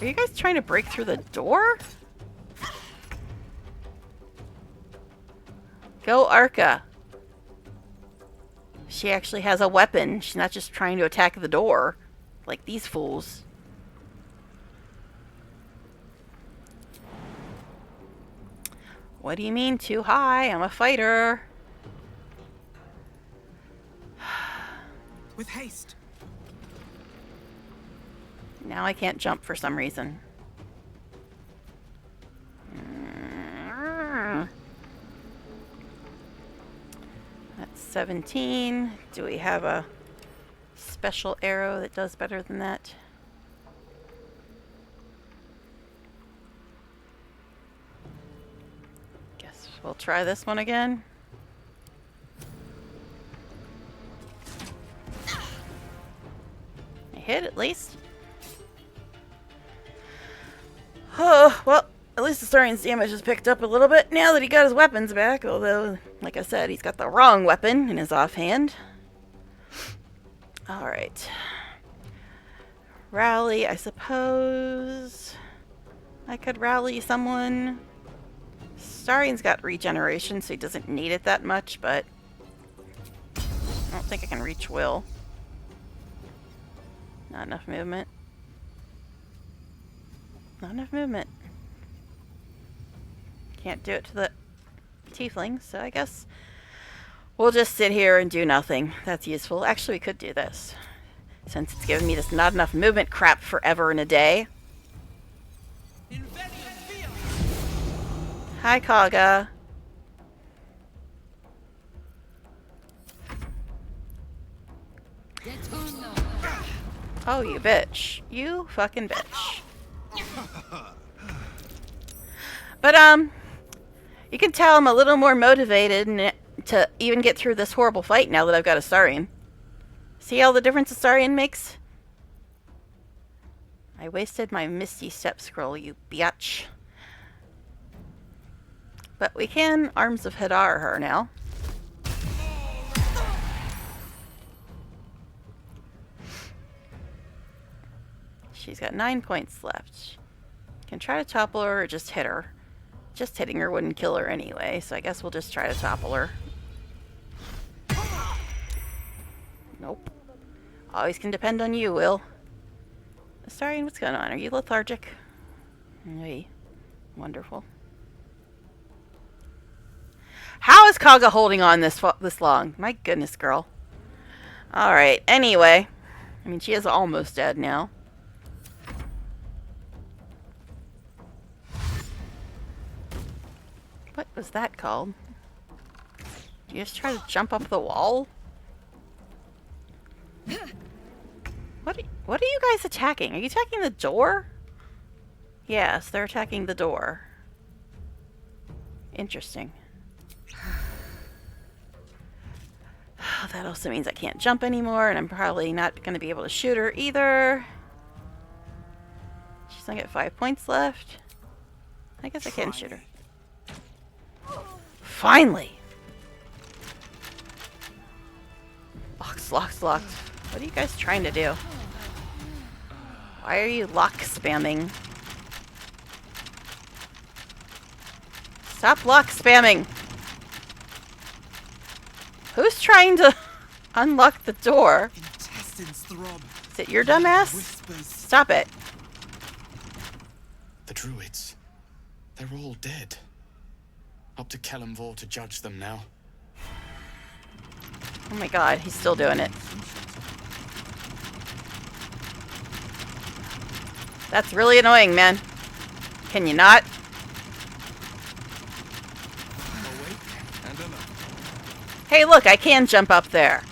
S1: Are you guys trying to break through the door? Go, Arca. She actually has a weapon. She's not just trying to attack the door like these fools. What do you mean too high? I'm a fighter.
S6: With haste.
S1: Now I can't jump for some reason. That's 17. Do we have a special arrow that does better than that? Guess we'll try this one again. I hit at least. Oh, well, at least the Saurian's damage has picked up a little bit now that he got his weapons back, although, like I said, he's got the wrong weapon in his offhand. Alright. Rally, I suppose. I could rally someone. Saurian's got regeneration, so he doesn't need it that much, but I don't think I can reach Will. Not enough movement. Not enough movement. Can't do it to the tiefling, so I guess we'll just sit here and do nothing. That's useful. Actually, we could do this, since it's giving me this not enough movement crap forever and a day. Hi, Kaga. Oh, you bitch. You fucking bitch. But, you can tell I'm a little more motivated to even get through this horrible fight now that I've got a Saurian. See all the difference a Saurian makes? I wasted my Misty Step scroll, you biatch. But we can Arms of Hadar her now. She's got 9 points left. Can try to topple her or just hit her. Just hitting her wouldn't kill her anyway, so I guess we'll just try to topple her. Nope. Always can depend on you, Will. Sorry, what's going on? Are you lethargic? Hey, wonderful. How is Kaga holding on this long? My goodness, girl. Alright, anyway. I mean, she is almost dead now. What was that called? Did you just try to jump up the wall? What are you guys attacking? Are you attacking the door? Yes, they're attacking the door. Interesting. That also means I can't jump anymore, and I'm probably not going to be able to shoot her either. She's going to get 5 points left. I guess I can shoot her. Finally! Locked. What are you guys trying to do? Why are you lock spamming? Stop lock spamming. Who's trying to unlock the door?
S6: Intestines throb.
S1: Is it your dumbass?
S6: Whispers.
S1: Stop it.
S16: The druids. They're all dead. Up to Kellamvor to judge them now.
S1: Oh my god, he's still doing it. That's really annoying, man. Can you not? Hey, look, I can jump up there.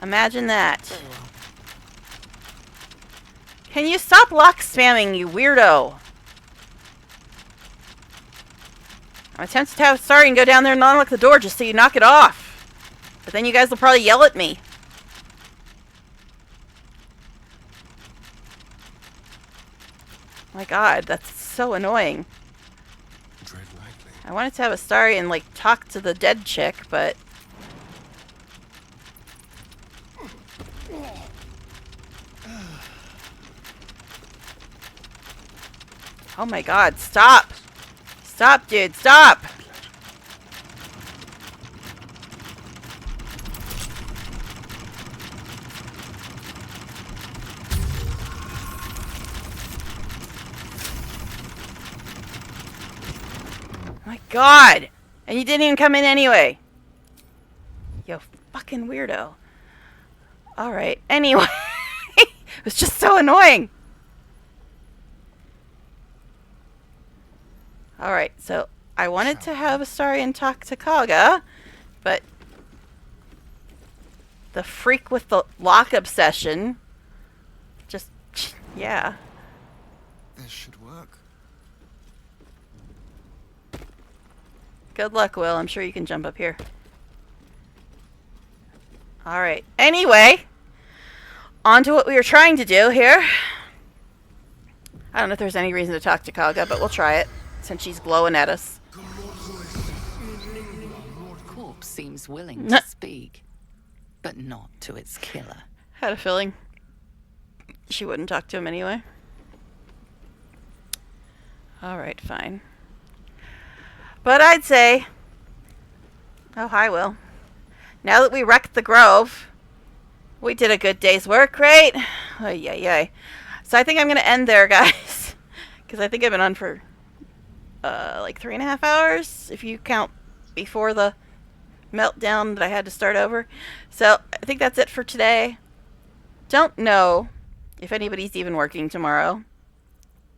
S1: Imagine that. Can you stop lock spamming, you weirdo? I'm tempted to have sorry and go down there and unlock the door just so you knock it off. But then you guys will probably yell at me. My god, that's so annoying.
S2: Dread lightly.
S1: I wanted to have a story and, like, talk to the dead chick, but... Oh my god, stop! Stop, dude, stop! My god! And you didn't even come in anyway. You fucking weirdo. Alright, anyway. It was just so annoying. Alright, so I wanted to have a story and talk to Kaga, but the freak with the lock obsession just, yeah.
S2: This should work.
S1: Good luck, Will. I'm sure you can jump up here. Alright, anyway, on to what we were trying to do here. I don't know if there's any reason to talk to Kaga, but we'll try it, since she's glowing at us.
S5: Corpse seems willing to speak, but not to its killer.
S1: Had a feeling she wouldn't talk to him anyway. Alright, fine. But I'd say... Oh, hi, Will. Now that we wrecked the Grove, we did a good day's work, right? Oh, yay. So I think I'm going to end there, guys. Because I think I've been on for... like 3.5 hours, if you count before the meltdown that I had to start over. So I think that's it for today. Don't know if anybody's even working tomorrow.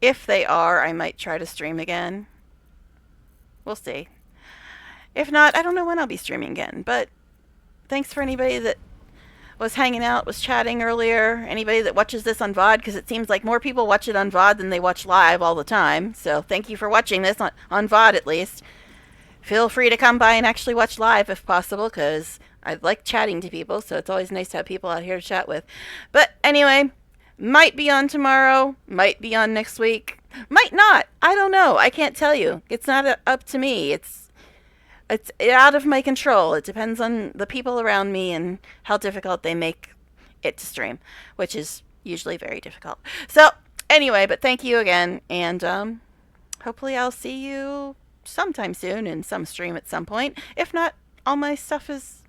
S1: If they are, I might try to stream again. We'll see. If not, I don't know when I'll be streaming again. But thanks for anybody that was hanging out, was chatting earlier. Anybody that watches this on VOD, because it seems like more people watch it on VOD than they watch live all the time. So thank you for watching this on VOD at least. Feel free to come by and actually watch live if possible, because I like chatting to people, so it's always nice to have people out here to chat with. But anyway, might be on tomorrow, might be on next week, might not. I don't know. I can't tell you. It's not up to me. It's out of my control. It depends on the people around me and how difficult they make it to stream, which is usually very difficult. So anyway, but thank you again, and hopefully I'll see you sometime soon in some stream at some point. If not, all my stuff is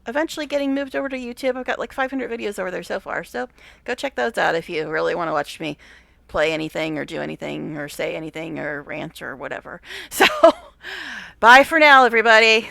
S1: eventually getting moved over to YouTube. I've got like 500 videos over there so far, so go check those out if you really want to watch me play anything or do anything or say anything or rant or whatever. So bye for now, everybody.